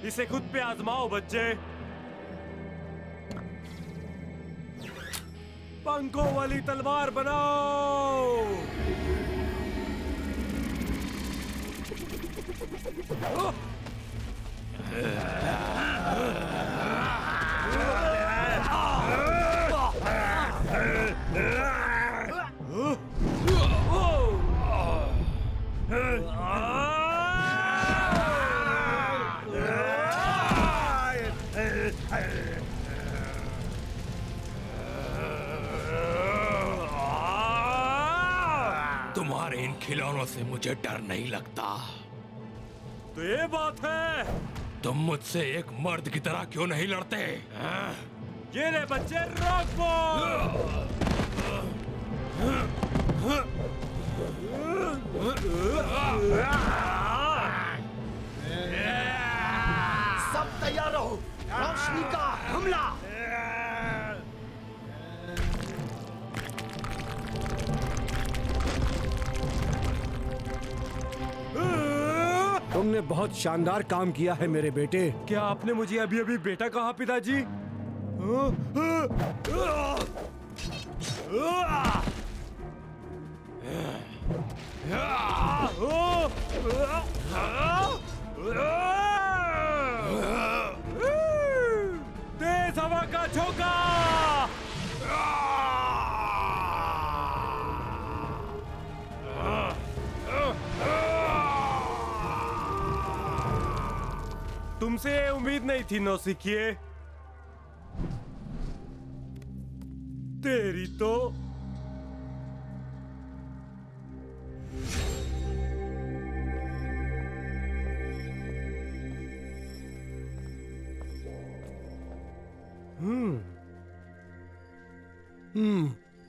इसे खुद पे आजमाओ बच्चे। पंखों वाली तलवार बनाओ। तुम्हारे इन खिलौनों से मुझे डर नहीं लगता। तो ये बात है। तुम मुझसे एक मर्द की तरह क्यों नहीं लड़ते? ये ले बच्चे, रॉक बॉल। सब तैयार रहो, रोशनी का हमला। तुमने बहुत शानदार काम किया है मेरे बेटे। क्या आपने मुझे अभी अभी बेटा कहा पिताजी? तेज हवा का झोंका। तुमसे उम्मीद नहीं थी नौसिखिए। तेरी तो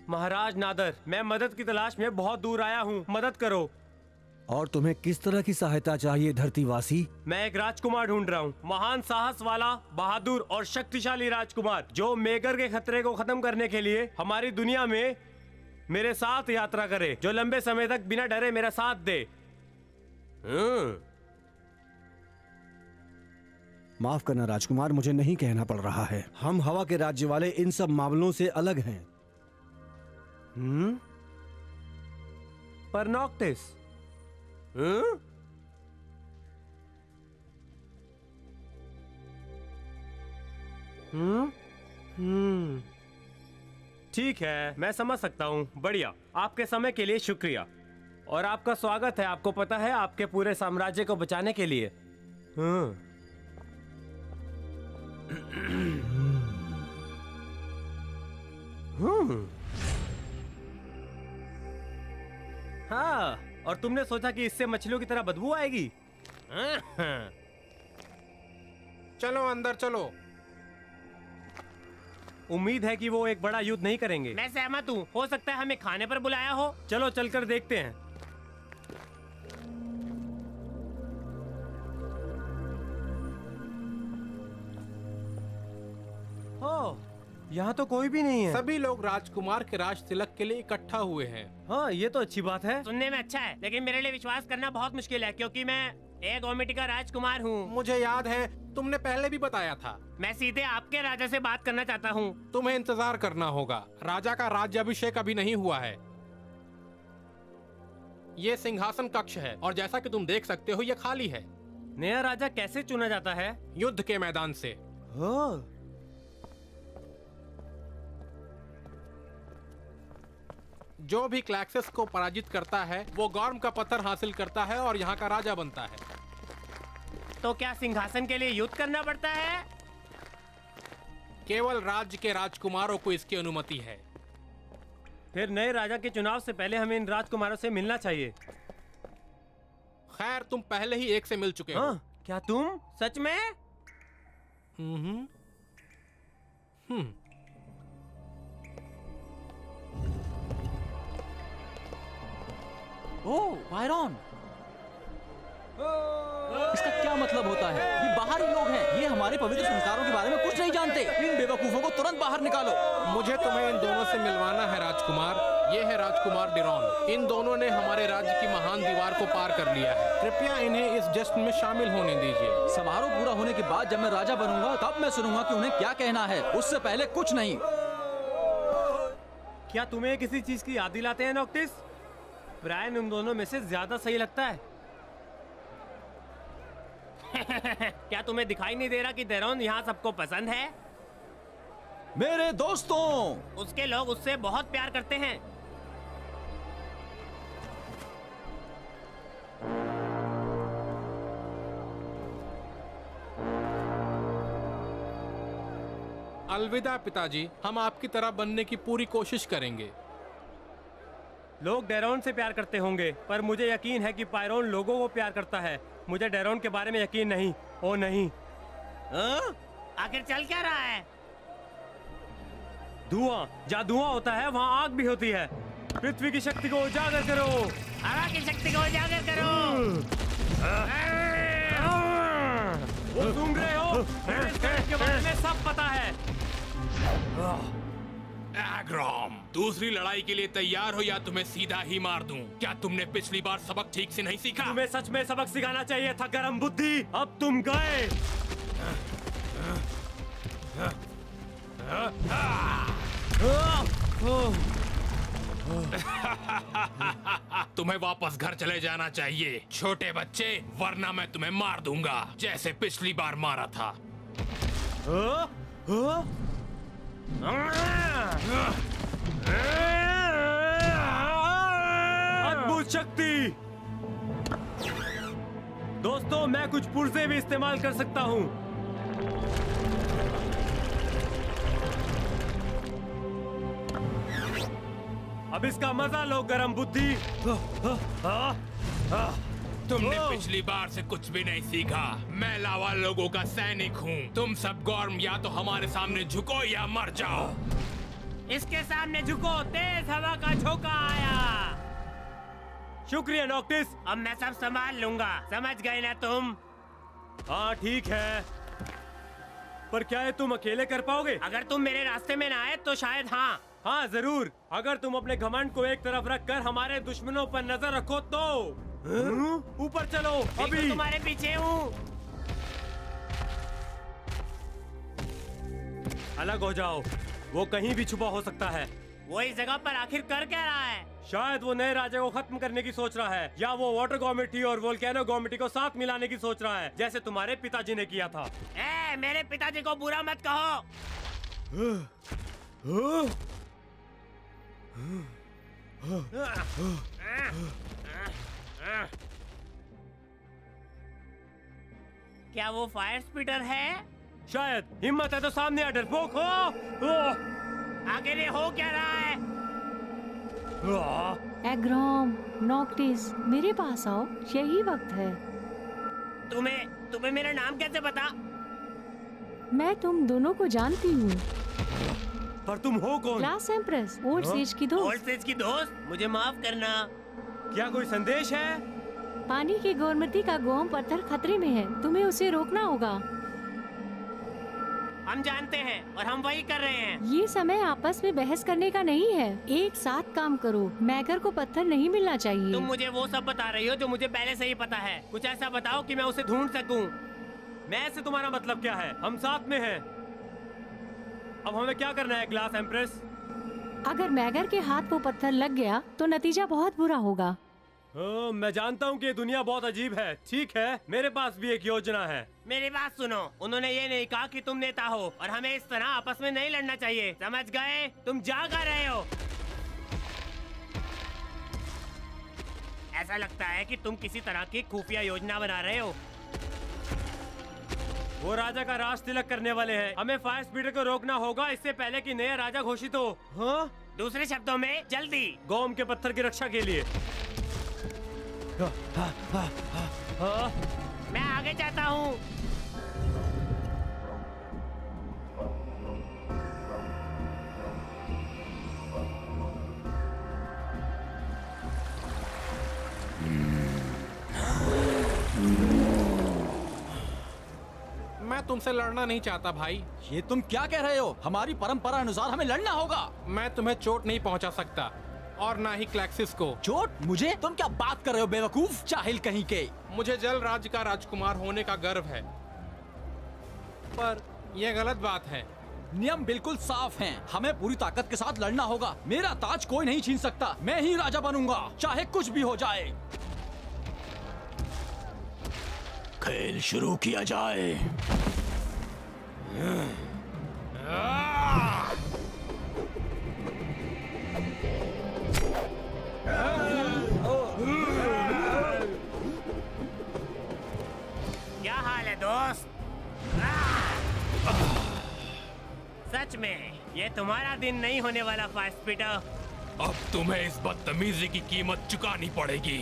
महाराज नादर, मैं मदद की तलाश में बहुत दूर आया हूँ, मदद करो। और तुम्हें किस तरह की सहायता चाहिए धरतीवासी? मैं एक राजकुमार ढूंढ रहा हूँ, महान साहस वाला, बहादुर और शक्तिशाली राजकुमार, जो मेगर के खतरे को खत्म करने के लिए हमारी दुनिया में मेरे साथ यात्रा करे, जो लंबे समय तक बिना डरे मेरा साथ दे। माफ करना राजकुमार, मुझे नहीं कहना पड़ रहा है। हम हवा के राज्य वाले इन सब मामलों से अलग हैं। पर नॉक्टिस, ठीक है, मैं समझ सकता हूँ। बढ़िया, आपके समय के लिए शुक्रिया और आपका स्वागत है। आपको पता है, आपके पूरे साम्राज्य को बचाने के लिए। हाँ, और तुमने सोचा कि इससे मछलियों की तरह बदबू आएगी? चलो अंदर चलो। उम्मीद है कि वो एक बड़ा युद्ध नहीं करेंगे। मैं सहमत हूँ, हो सकता है हमें खाने पर बुलाया हो। चलो चलकर देखते हैं। ओह, यहाँ तो कोई भी नहीं है। सभी लोग राजकुमार के राज तिलक के लिए इकट्ठा हुए हैं। हाँ, ये तो अच्छी बात है। सुनने में अच्छा है, लेकिन मेरे लिए विश्वास करना बहुत मुश्किल है, क्योंकि मैं एक ओमिटी का राजकुमार हूँ। मुझे याद है, तुमने पहले भी बताया था। मैं सीधे आपके राजा से बात करना चाहता हूँ। तुम्हें इंतजार करना होगा। राजा का राज्याभिषेक अभी नहीं हुआ है। ये सिंहासन कक्ष है और जैसा कि तुम देख सकते हो, ये खाली है। नया राजा कैसे चुना जाता है? युद्ध के मैदान से। जो भी क्लैक्सेस को पराजित करता है, वो गॉर्म का पत्थर हासिल करता है और यहाँ का राजा बनता है। तो क्या सिंहासन के लिए युद्ध करना पड़ता है? केवल राज्य के राजकुमारों को इसकी अनुमति है। फिर नए राजा के चुनाव से पहले हमें इन राजकुमारों से मिलना चाहिए। खैर, तुम पहले ही एक से मिल चुके हो। क्या तुम सच में? ओह, वायरॉन, इसका क्या मतलब होता है? ये बाहरी लोग हैं, ये हमारे पवित्र संस्कारों के बारे में कुछ नहीं जानते। इन बेवकूफों को तुरंत बाहर निकालो। मुझे तुम्हें इन दोनों से मिलवाना है राजकुमार। ये है राजकुमार डिरॉन। इन दोनों ने हमारे राज्य की महान दीवार को पार कर लिया है। कृपया इन्हें इस जश्न में शामिल होने दीजिए। समारोह पूरा होने के बाद जब मैं राजा बनूंगा, तब मैं सुनूंगा कि उन्हें क्या कहना है। उससे पहले कुछ नहीं। क्या तुम्हें किसी चीज की याद दिलाते हैं नॉक्टिस? ब्रायन उन दोनों में से ज्यादा सही लगता है। क्या तुम्हें दिखाई नहीं दे रहा कि डेरॉन यहाँ सबको पसंद है? मेरे दोस्तों, उसके लोग उससे बहुत प्यार करते हैं। अलविदा पिताजी, हम आपकी तरह बनने की पूरी कोशिश करेंगे। लोग डेरोन से प्यार करते होंगे, पर मुझे यकीन है कि पायरोन लोगों को प्यार करता है। मुझे डेरोन के बारे में यकीन नहीं। ओ नहीं। आखिर चल क्या रहा है? धुआं। जहाँ धुआं होता है वहाँ आग भी होती है। पृथ्वी की शक्ति को उजागर करो। हवा की शक्ति को उजागर करो। वो सुन रहे हो? मुझे इस गैस के बारे में सब पता है। एग्रॉम, दूसरी लड़ाई के लिए तैयार हो या तुम्हें सीधा ही मार दूं? क्या तुमने पिछली बार सबक ठीक से नहीं सीखा? तुम्हें सच में सबक सिखाना चाहिए था गरम बुद्धि। अब तुम गए। तुम्हें वापस घर चले जाना चाहिए छोटे बच्चे, वरना मैं तुम्हें मार दूंगा जैसे पिछली बार मारा था। अद्भुत शक्ति। दोस्तों, मैं कुछ पुर्जे भी इस्तेमाल कर सकता हूँ। अब इसका मजा लो गरम बुद्धि। तुमने पिछली बार से कुछ भी नहीं सीखा। मैं लावा लोगों का सैनिक हूँ। तुम सब गॉर्म या तो हमारे सामने झुको या मर जाओ। इसके सामने झुको, तेज हवा का झोंका आया। शुक्रिया नॉक्टिस। अब मैं सब संभाल लूंगा, समझ गए ना तुम? हाँ ठीक है, पर क्या ये तुम अकेले कर पाओगे? अगर तुम मेरे रास्ते में ना आए तो शायद हाँ। हाँ जरूर, अगर तुम अपने घमंड को एक तरफ रखकर हमारे दुश्मनों पर नजर रखो तो। ऊपर चलो अभी। तुम्हारे पीछे हूँ। अलग हो जाओ, वो कहीं भी छुपा हो सकता है। वो इस जगह पर आखिर कर क्या रहा है? शायद वो नए राजा को खत्म करने की सोच रहा है, या वो वाटर गवर्नमेंट और वोल्केनो गवर्नमेंट को साथ मिलाने की सोच रहा है, जैसे तुम्हारे पिताजी ने किया था। मेरे पिताजी को बुरा मत कहो। क्या वो फायर स्पीटर है? शायद। हिम्मत है तो सामने आ, डरपोक हो। आगे ये हो क्या रहा है? एग्रॉम, नॉक्टिस, मेरे पास आओ, यही वक्त है। तुम्हें मेरा नाम कैसे पता? मैं तुम दोनों को जानती हूँ। पर तुम हो कौन? क्लास एम्प्रेस, ओल्ड सेज की दोस्त। ओल्ड सेज की दोस्त? मुझे माफ करना। क्या कोई संदेश है? पानी की गोरमती का गोम पत्थर खतरे में है, तुम्हें उसे रोकना होगा। हम जानते हैं और हम वही कर रहे हैं। ये समय आपस में बहस करने का नहीं है, एक साथ काम करो। मैगर को पत्थर नहीं मिलना चाहिए। तुम मुझे वो सब बता रही हो जो मुझे पहले से ही पता है। कुछ ऐसा बताओ कि मैं उसे ढूंढ सकूं। मैं से तुम्हारा मतलब क्या है? हम साथ में हैं। अब हमें क्या करना है ग्लास एम्प्रेस? अगर मैगर के हाथ वो पत्थर लग गया तो नतीजा बहुत बुरा होगा। मैं जानता हूँ कि ये दुनिया बहुत अजीब है। ठीक है, मेरे पास भी एक योजना है। मेरी बात सुनो, उन्होंने ये नहीं कहा कि तुम नेता हो और हमें इस तरह आपस में नहीं लड़ना चाहिए, समझ गए? तुम जा कर रहे हो। ऐसा लगता है कि तुम किसी तरह की खुफिया योजना बना रहे हो। वो राजा का राज तिलक करने वाले हैं। हमें फायर स्पीडर को रोकना होगा इससे पहले कि नया राजा घोषित हो। हाँ? दूसरे शब्दों में जल्दी। गोम के पत्थर की रक्षा के लिए। मैं आगे जाता हूँ। मैं तुमसे लड़ना नहीं चाहता भाई। ये तुम क्या कह रहे हो? हमारी परंपरा अनुसार हमें लड़ना होगा। मैं तुम्हें चोट नहीं पहुंचा सकता और ना ही क्लैक्सिस को। चोट? मुझे? तुम क्या बात कर रहे हो बेवकूफ, जाहिल कहीं के। मुझे जल राज्य का राजकुमार होने का गर्व है, पर यह गलत बात है। नियम बिल्कुल साफ हैं। हमें पूरी ताकत के साथ लड़ना होगा। मेरा ताज कोई नहीं छीन सकता। मैं ही राजा बनूंगा, चाहे कुछ भी हो जाए। खेल शुरू किया जाए। क्या हाल है दोस्त? सच में ये तुम्हारा दिन नहीं होने वाला फायर स्पीडर। अब तुम्हें इस बदतमीजी की कीमत चुकानी पड़ेगी।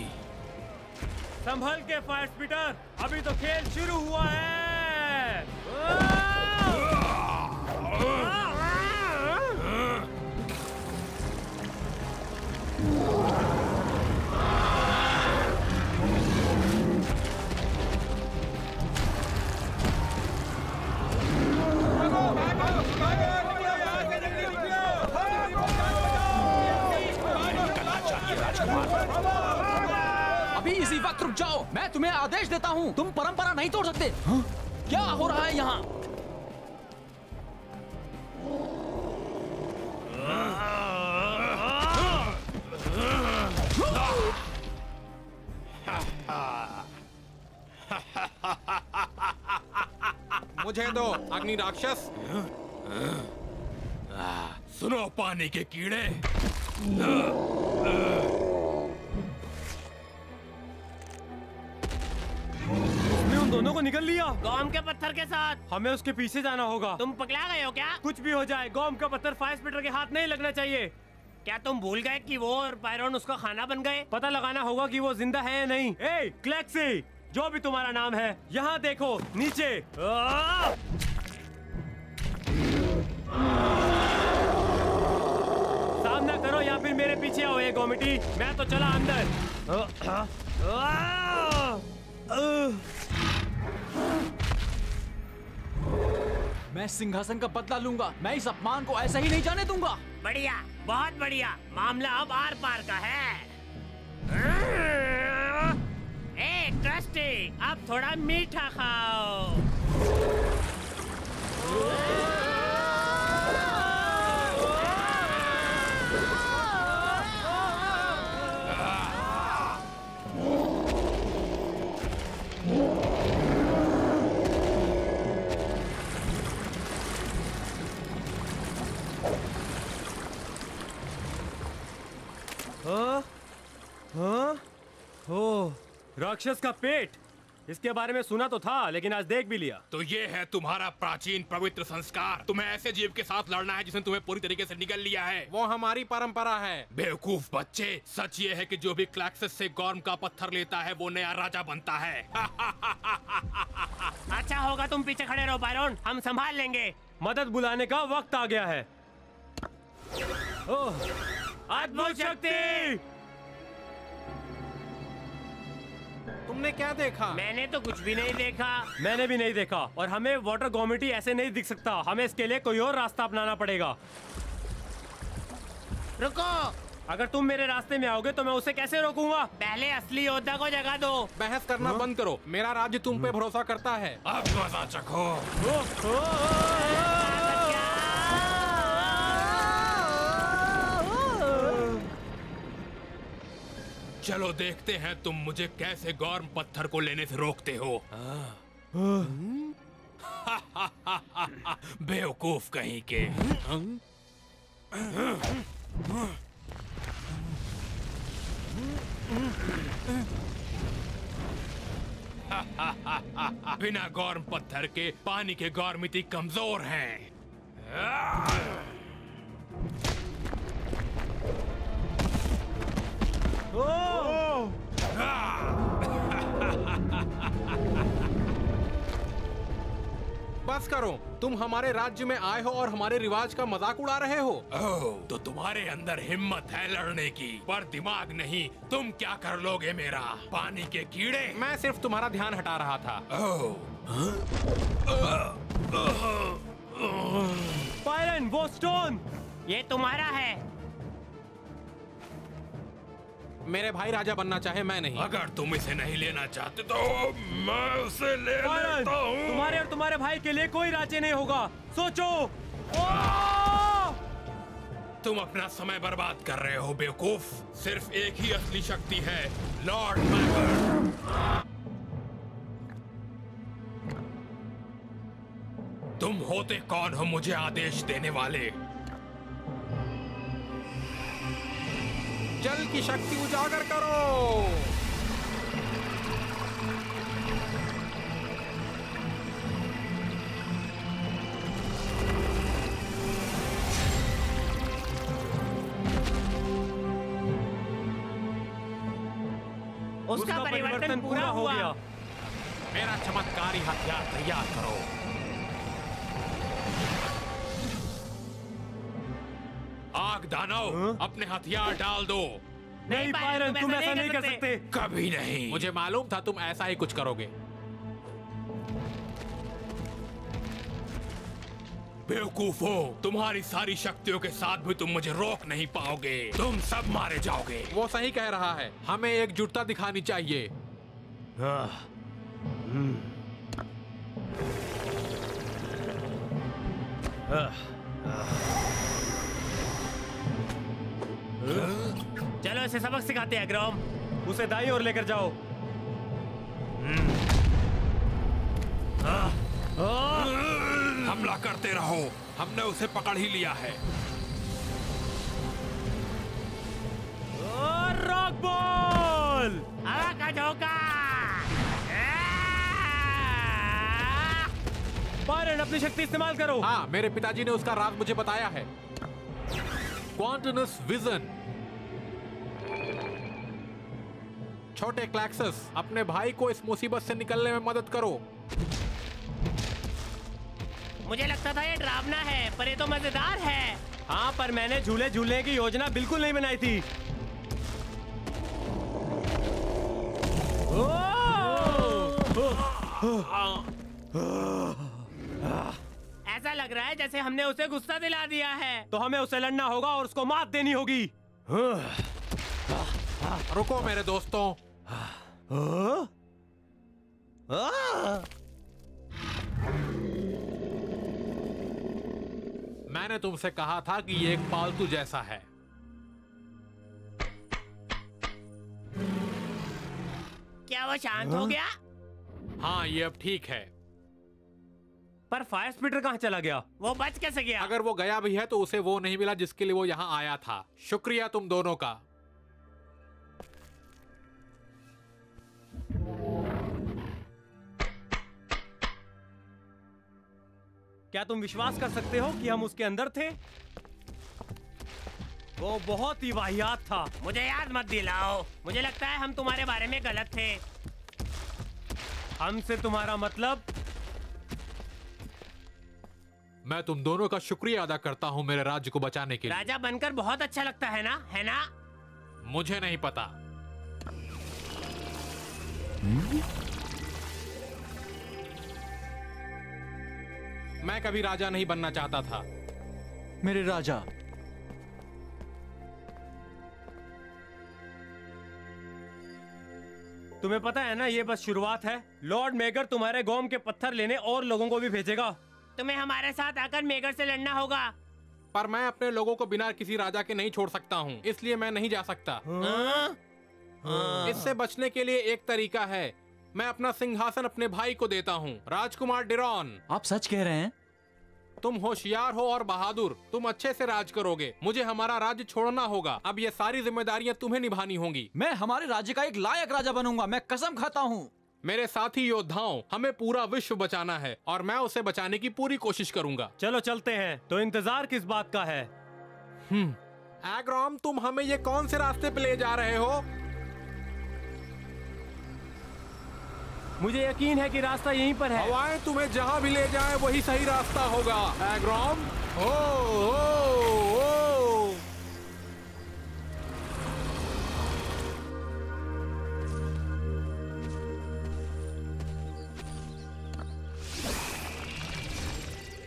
संभल के फायर स्पीटर, अभी तो खेल शुरू हुआ है। अभी इसी वक्त रुक जाओ, मैं तुम्हें आदेश देता हूँ। तुम परंपरा नहीं तोड़ सकते। हाँ? क्या हो रहा है यहाँ? मुझे दो अग्नि राक्षस। सुनो पानी के कीड़े, उसने उन दोनों को निकल लिया। गॉम के पत्थर के साथ। हमें उसके पीछे जाना होगा। तुम पकड़ा गए हो क्या? कुछ भी हो जाए, गॉम का पत्थर फायर स्पीटर के हाथ नहीं लगना चाहिए। क्या तुम भूल गए कि वो और पायरन उसका खाना बन गए? पता लगाना होगा कि वो जिंदा है या नहीं। ए क्लैक्सी, जो भी तुम्हारा नाम है, यहाँ देखो नीचे। सामना करो या फिर मेरे पीछे आओ। ये गोमिटी, मैं तो चला अंदर। मैं सिंहासन का बदला लूंगा। मैं इस अपमान को ऐसा ही नहीं जाने दूंगा। बढ़िया, बहुत बढ़िया। मामला अब आर पार का है। ए ट्रस्टी, अब थोड़ा मीठा खाओ। राक्षस का पेट, इसके बारे में सुना तो था, लेकिन आज देख भी लिया। तो ये है तुम्हारा प्राचीन पवित्र संस्कार। तुम्हें ऐसे जीव के साथ लड़ना है जिसने तुम्हें पूरी तरीके से निगल लिया है। वो हमारी परंपरा है। बेवकूफ बच्चे, सच ये है कि जो भी क्लैक्सस से गॉर्म का पत्थर लेता है वो नया राजा बनता है। अच्छा होगा तुम पीछे खड़े रहो पायरन, हम संभाल लेंगे। मदद बुलाने का वक्त आ गया है। ओह, अद्भुत शक्ति! तुमने क्या देखा? मैंने तो कुछ भी नहीं देखा। मैंने भी नहीं देखा, और हमें वाटर गोमिटी ऐसे नहीं दिख सकता। हमें इसके लिए कोई और रास्ता अपनाना पड़ेगा। रुको, अगर तुम मेरे रास्ते में आओगे तो मैं उसे कैसे रोकूंगा? पहले असली योद्धा को जगा दो। बहस करना बंद करो। मेरा राज्य तुम पे भरोसा करता है। अब मजा चखो। चलो देखते हैं तुम मुझे कैसे गॉर्म पत्थर को लेने से रोकते हो। बेवकूफ कहीं के। बिना गॉर्म पत्थर के पानी के गॉर्मिती कमजोर हैं। बस करो, तुम हमारे राज्य में आए हो और हमारे रिवाज का मजाक उड़ा रहे हो। ओह, तो तुम्हारे अंदर हिम्मत है लड़ने की, पर दिमाग नहीं। तुम क्या कर लोगे मेरा पानी के कीड़े? मैं सिर्फ तुम्हारा ध्यान हटा रहा था। पायरन, वो स्टोन ये तुम्हारा है। मेरे भाई राजा बनना चाहे, मैं नहीं। अगर तुम इसे नहीं लेना चाहते तो मैं उसे ले लेता हूँ। तुम्हारे और तुम्हारे भाई के लिए कोई राज्य नहीं होगा, सोचो। तुम अपना समय बर्बाद कर रहे हो बेवकूफ। सिर्फ एक ही असली शक्ति है, लॉर्ड मैगर। तुम होते कौन हो मुझे आदेश देने वाले? जल की शक्ति उजागर करो। उसका परिवर्तन पूरा हो गया। मेरा चमत्कारी हथियार तैयार करो। आग दानव, अपने हथियार डाल दो। नहीं पायरन, तुम ऐसा नहीं कर सकते। कभी नहीं। मुझे मालूम था तुम ऐसा ही कुछ करोगे। बेवकूफो, तुम्हारी सारी शक्तियों के साथ भी तुम मुझे रोक नहीं पाओगे। तुम सब मारे जाओगे। वो सही कह रहा है, हमें एकजुटता दिखानी चाहिए। चलो इसे सबक सिखाते हैं ग्रोम। उसे दाईं ओर लेकर जाओ। हमला करते रहो, हमने उसे पकड़ ही लिया है। रॉक बॉल, हवा का झोंका। पायरन अपनी शक्ति इस्तेमाल करो। हाँ, मेरे पिताजी ने उसका राज मुझे बताया है। क्वांटनस विजन। छोटे क्लैक्सस, अपने भाई को इस मुसीबत से निकलने में मदद करो। मुझे लगता था ये डरावना है, पर ये तो मजेदार है। हाँ, पर मैंने झूले झूलने की योजना बिल्कुल नहीं बनाई थी। ऐसा लग रहा है जैसे हमने उसे गुस्सा दिला दिया है। तो हमें उसे लड़ना होगा और उसको मात देनी होगी। रुको मेरे दोस्तों। मैंने तुमसे कहा था कि ये एक पालतू जैसा है। क्या वो शांत हो गया? हाँ, ये अब ठीक है। पर फायर स्पीटर कहाँ चला गया? वो बच कैसे गया? अगर वो गया भी है तो उसे वो नहीं मिला जिसके लिए वो यहाँ आया था। शुक्रिया तुम दोनों का। क्या तुम विश्वास कर सकते हो कि हम उसके अंदर थे? वो बहुत ही वाहियात था। मुझे याद मत दिलाओ। मुझे लगता है हम तुम्हारे बारे में गलत थे। हमसे तुम्हारा मतलब? मैं तुम दोनों का शुक्रिया अदा करता हूँ मेरे राज्य को बचाने के लिए। राजा बनकर बहुत अच्छा लगता है ना, है ना? मुझे नहीं पता। मैं कभी राजा नहीं बनना चाहता था। मेरे राजा, तुम्हें पता है ना, ये बस शुरुआत है। लॉर्ड मेगर तुम्हारे गोम के पत्थर लेने और लोगों को भी भेजेगा। तुम्हें हमारे साथ आकर मेगर से लड़ना होगा। पर मैं अपने लोगों को बिना किसी राजा के नहीं छोड़ सकता हूँ, इसलिए मैं नहीं जा सकता। इससे बचने के लिए एक तरीका है। मैं अपना सिंहासन अपने भाई को देता हूँ, राजकुमार डिरॉन। आप सच कह रहे हैं? तुम होशियार हो और बहादुर, तुम अच्छे से राज करोगे। मुझे हमारा राज्य छोड़ना होगा। अब ये सारी जिम्मेदारियां तुम्हें निभानी होंगी। मैं हमारे राज्य का एक लायक राजा बनूंगा, मैं कसम खाता हूँ। मेरे साथी योद्धाओं, हमें पूरा विश्व बचाना है और मैं उसे बचाने की पूरी कोशिश करूंगा। चलो चलते हैं। तो इंतजार किस बात का है? एग्रॉम, तुम हमें ये कौन से रास्ते पे ले जा रहे हो? मुझे यकीन है कि रास्ता यहीं पर है। हवाएं तुम्हें जहां भी ले जाएं वही सही रास्ता होगा। एग्रॉम, ओ, ओ, ओ।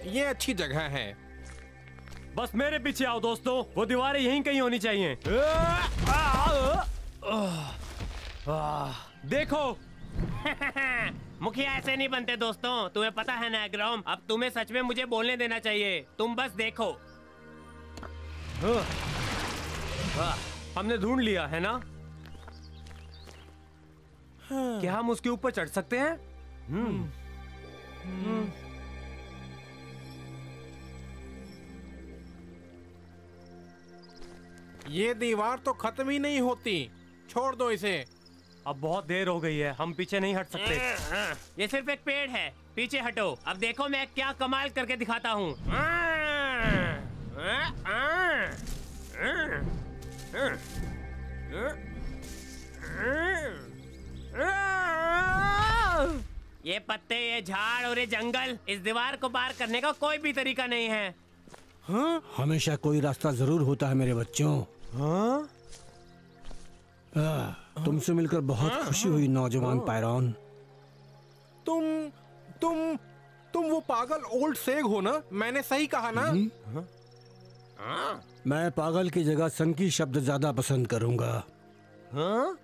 ये अच्छी जगह है। बस मेरे पीछे आओ दोस्तों, वो दीवारें यहीं कहीं होनी चाहिए। देखो। मुखिया ऐसे नहीं बनते दोस्तों, तुम्हें पता है ना ग्राम। अब तुम्हें सच में मुझे बोलने देना चाहिए। तुम बस देखो। हमने ढूंढ लिया है ना? क्या हम उसके ऊपर चढ़ सकते हैं? ये दीवार तो खत्म ही नहीं होती। छोड़ दो इसे। अब बहुत देर हो गई है, हम पीछे नहीं हट सकते। ये सिर्फ एक पेड़ है, पीछे हटो। अब देखो मैं क्या कमाल करके दिखाता हूँ। ये पत्ते, ये झाड़ और ये जंगल, इस दीवार को पार करने का कोई भी तरीका नहीं है। हाँ? हमेशा कोई रास्ता जरूर होता है मेरे बच्चों। हाँ? तुमसे मिलकर बहुत खुशी हुई नौजवान पायरॉन। तुम वो पागल ओल्ड सेग हो ना? मैंने सही कहा ना? मैं पागल की जगह सनकी शब्द ज्यादा पसंद करूंगा। हाँ?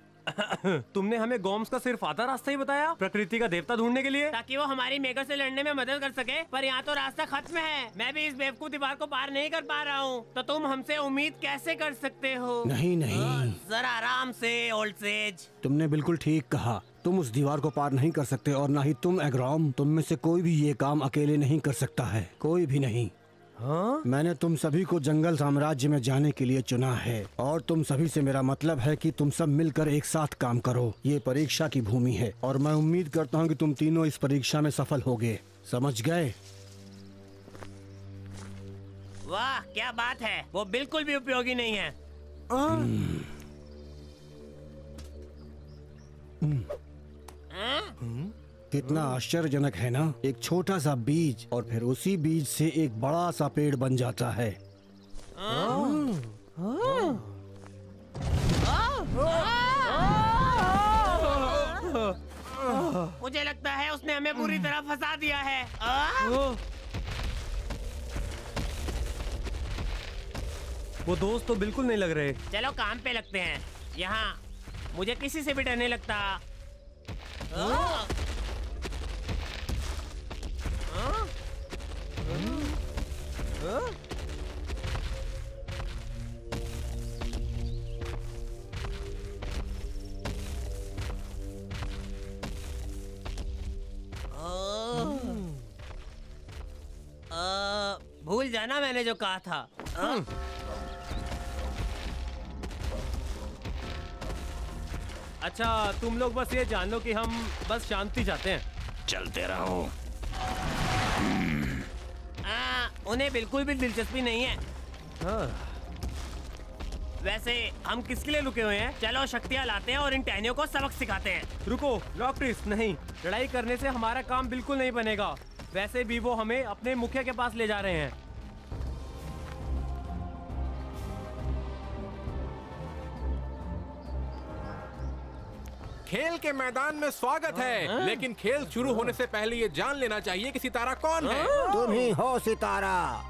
तुमने हमें गोम्स का सिर्फ आधा रास्ता ही बताया प्रकृति का देवता ढूंढने के लिए, ताकि वो हमारी मेघर से लड़ने में मदद कर सके, पर यहाँ तो रास्ता खत्म है। मैं भी इस बेवकूफ दीवार को पार नहीं कर पा रहा हूँ, तो तुम हमसे उम्मीद कैसे कर सकते हो? नहीं नहीं, जरा आराम से ओल्ड सेज। तुमने बिल्कुल ठीक कहा। तुम उस दीवार को पार नहीं कर सकते और ना ही तुम एग्रॉम। तुम में से कोई भी ये काम अकेले नहीं कर सकता है, कोई भी नहीं। हाँ? मैंने तुम सभी को जंगल साम्राज्य में जाने के लिए चुना है और तुम सभी से मेरा मतलब है कि तुम सब मिलकर एक साथ काम करो। ये परीक्षा की भूमि है और मैं उम्मीद करता हूँ कि तुम तीनों इस परीक्षा में सफल होगे। समझ गए? वाह क्या बात है, वो बिल्कुल भी उपयोगी नहीं है। कितना आश्चर्यजनक है ना, एक छोटा सा बीज और फिर उसी बीज से एक बड़ा सा पेड़ बन जाता है। मुझे लगता है उसने हमें पूरी तरह फंसा दिया है। वो दोस्त तो बिल्कुल नहीं लग रहे। चलो काम पे लगते हैं। यहाँ मुझे किसी से भी डर नहीं लगता। भूल जाना मैंने जो कहा था। अच्छा तुम लोग बस ये जान लो कि हम बस शांति चाहते हैं। चलते रहो। उन्हें बिल्कुल भी दिलचस्पी नहीं है। हाँ। वैसे हम किसके लिए रुके हुए हैं? चलो शक्तियाँ लाते हैं और इन टहनियों को सबक सिखाते हैं। रुको नॉक्टिस, नहीं, लड़ाई करने से हमारा काम बिल्कुल नहीं बनेगा। वैसे भी वो हमें अपने मुखिया के पास ले जा रहे हैं। खेल के मैदान में स्वागत है, लेकिन खेल शुरू होने से पहले ये जान लेना चाहिए कि सितारा कौन है। तुम ही हो सितारा।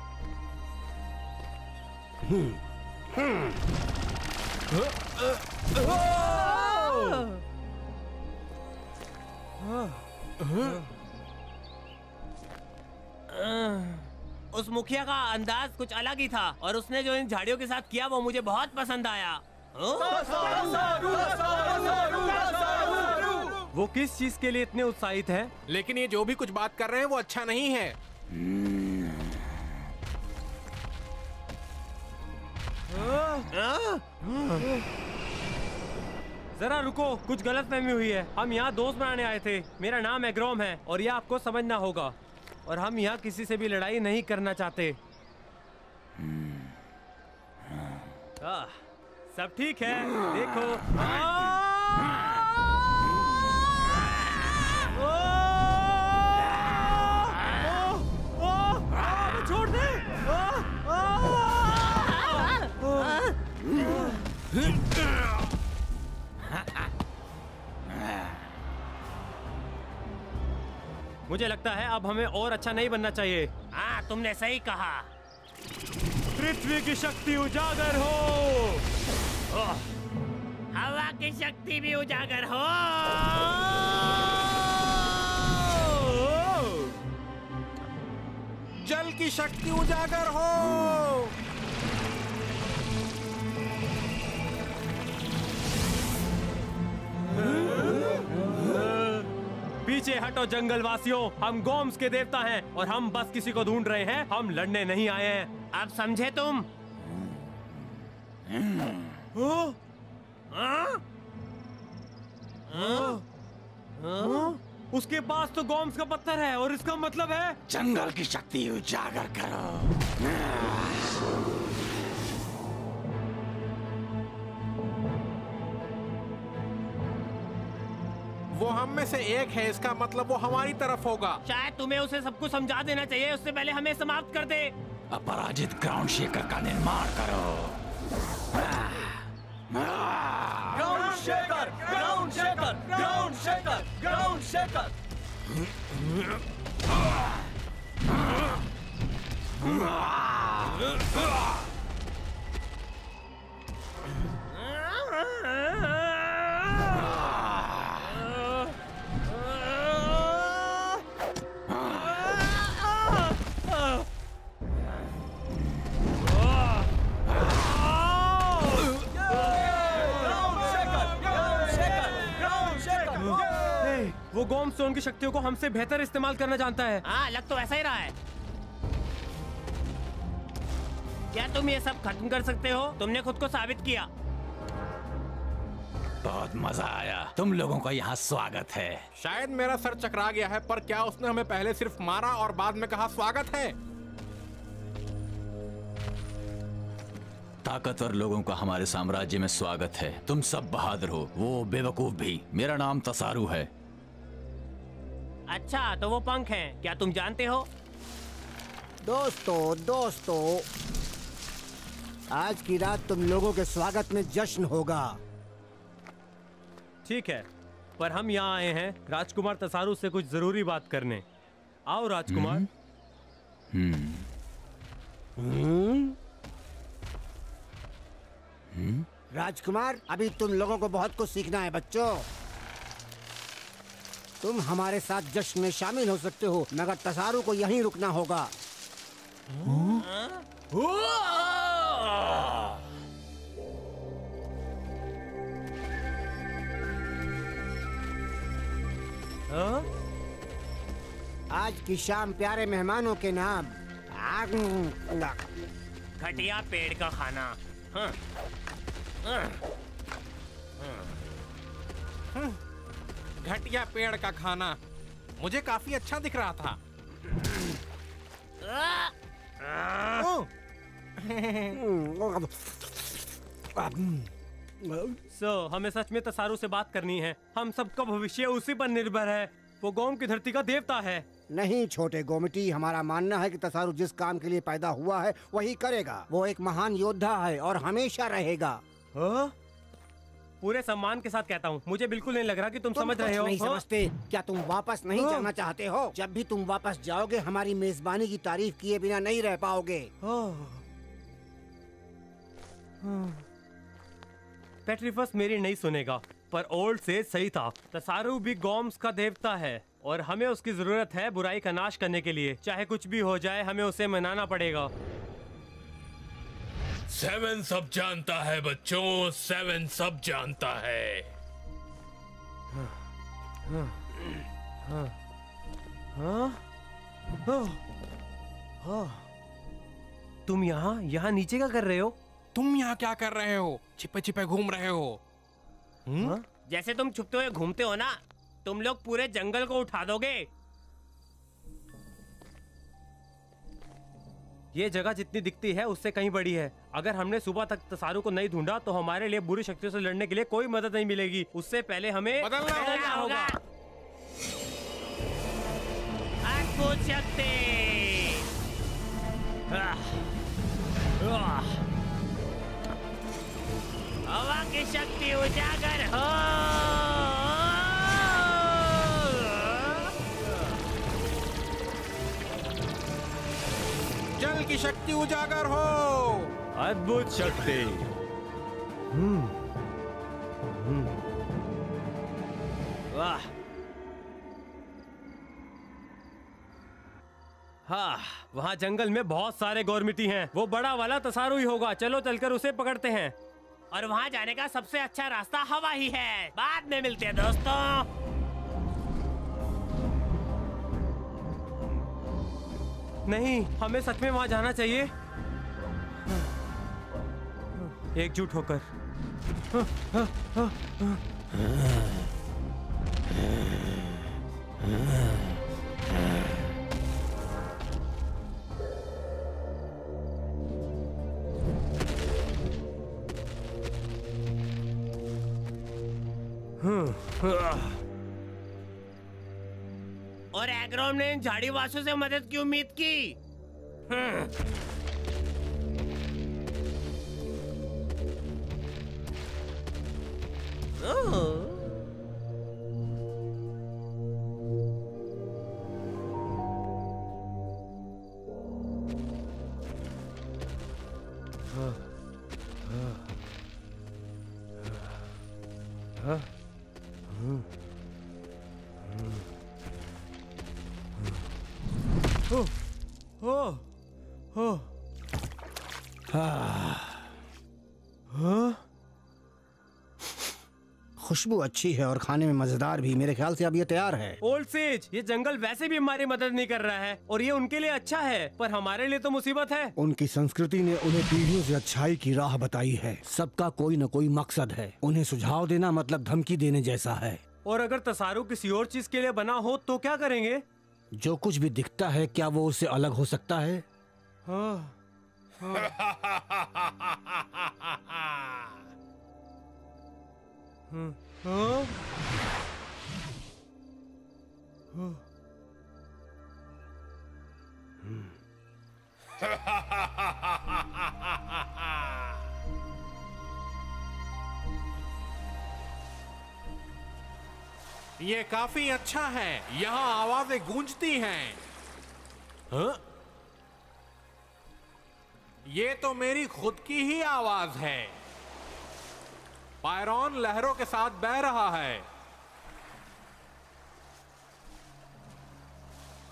उस मुखिया का अंदाज कुछ अलग ही था और उसने जो इन झाड़ियों के साथ किया वो मुझे बहुत पसंद आया। वो किस चीज के लिए इतने उत्साहित हैं? लेकिन ये जो भी कुछ बात कर रहे हैं वो अच्छा नहीं है। जरा रुको, कुछ गलतफहमी हुई है। हम यहाँ दोस्त बनाने आए थे। मेरा नाम एग्रोम है और ये आपको समझना होगा, और हम यहाँ किसी से भी लड़ाई नहीं करना चाहते। सब ठीक है, देखो। छोड़ दे। मुझे लगता है अब हमें और अच्छा नहीं बनना चाहिए। हाँ तुमने सही कहा। पृथ्वी की शक्ति उजागर हो। हवा की शक्ति भी उजागर हो। जल की शक्ति उजागर हो। पीछे हटो जंगल वासियों, हम गोम्स के देवता हैं और हम बस किसी को ढूंढ रहे हैं, हम लड़ने नहीं आए हैं। अब समझे तुम? उसके पास तो गोम्स का पत्थर है और इसका मतलब है जंगल की शक्ति उजागर करो। वो हम में से एक है, इसका मतलब वो हमारी तरफ होगा। शायद तुम्हें उसे सब कुछ समझा देना चाहिए, उससे पहले हमें समाप्त कर दे। अपराजित ग्राउंड शेकर का निर्माण करो। Ground shaker, ground shaker, ground shaker, ground shaker. वो गोमस्टोन की शक्तियों को हमसे बेहतर इस्तेमाल करना जानता है। हाँ, लग तो ऐसा ही रहा है। क्या तुम ये सब खत्म कर सकते हो? तुमने खुद को साबित किया। बहुत मजा आया। तुम लोगों का यहाँ स्वागत है। शायद मेरा सर चकरा गया है, पर क्या उसने हमें पहले सिर्फ मारा और बाद में कहा स्वागत है? ताकतवर लोगों का हमारे साम्राज्य में स्वागत है। तुम सब बहादुर हो, वो बेवकूफ भी। मेरा नाम तसारू है। अच्छा, तो वो पंख हैं, क्या तुम जानते हो? दोस्तों, आज की रात तुम लोगों के स्वागत में जश्न होगा। ठीक है, पर हम यहाँ आए हैं राजकुमार तसारू से कुछ जरूरी बात करने। आओ राजकुमार। राजकुमार, अभी तुम लोगों को बहुत कुछ सीखना है बच्चों। तुम हमारे साथ जश्न में शामिल हो सकते हो, मगर तसारू को यहीं रुकना होगा। आज की शाम प्यारे मेहमानों के नाम घटिया पेड़ का खाना। घटिया पेड़ का खाना मुझे काफी अच्छा दिख रहा था। हमें सच में तसारू से बात करनी है। हम सबका भविष्य उसी पर निर्भर है। वो गोम की धरती का देवता है। नहीं छोटे गोमटी, हमारा मानना है कि तसारू जिस काम के लिए पैदा हुआ है वही करेगा। वो एक महान योद्धा है और हमेशा रहेगा। पूरे सम्मान के साथ कहता हूँ, मुझे बिल्कुल नहीं लग रहा कि तुम समझ रहे हो। नहीं समझते? क्या तुम वापस नहीं जाना चाहते हो? जब भी तुम वापस जाओगे हमारी मेजबानी की तारीफ किए बिना नहीं रह पाओगे। पेट्रिफस मेरी नहीं सुनेगा, पर ओल्ड से सही था। तसारू भी गोम्स का देवता है और हमें उसकी जरूरत है बुराई का नाश करने के लिए। चाहे कुछ भी हो जाए, हमें उसे मनाना पड़ेगा। 7 सब जानता है बच्चों, 7 सब जानता है। तुम यहाँ नीचे क्या कर रहे हो? तुम यहाँ क्या कर रहे हो? छिपे छिपे घूम रहे हो? जैसे तुम छुपते हुए घूमते हो ना, तुम लोग पूरे जंगल को उठा दोगे। ये जगह जितनी दिखती है उससे कहीं बड़ी है। अगर हमने सुबह तक तसारू को नहीं ढूंढा तो हमारे लिए बुरी शक्तियों से लड़ने के लिए कोई मदद नहीं मिलेगी। उससे पहले हमें बदलना होगा। अद्भुत शक्ति। हवा की शक्ति उजागर हो। जल की शक्ति उजागर हो। अद्भुत शक्ति। वाह। हाँ, वहाँ जंगल में बहुत सारे गोरमिटी हैं। वो बड़ा वाला तसारू ही होगा। चलो चलकर उसे पकड़ते हैं। और वहाँ जाने का सबसे अच्छा रास्ता हवा ही है। बाद में मिलते हैं दोस्तों। नहीं, हमें सच में वहाँ जाना चाहिए। एकजुट होकर। एग्रोम ने इन झाड़ीवासों से मदद की उम्मीद की। खुशबू अच्छी है और खाने में मजेदार भी। मेरे ख्याल से अब ये तैयार है। ओल्ड सेज, ये जंगल वैसे भी हमारी मदद नहीं कर रहा है और ये उनके लिए अच्छा है, पर हमारे लिए तो मुसीबत है। उनकी संस्कृति ने उन्हें पीढ़ियों से अच्छाई की राह बताई है। सबका कोई न कोई मकसद है। उन्हें सुझाव देना मतलब धमकी देने जैसा है। और अगर तसारू किसी और चीज के लिए बना हो तो क्या करेंगे? जो कुछ भी दिखता है, क्या वो उससे अलग हो सकता है? ये काफी अच्छा है। यहाँ आवाजें गूंजती हैं। हाँ? ये तो मेरी खुद की ही आवाज है। पायरॉन लहरों के साथ बह रहा है।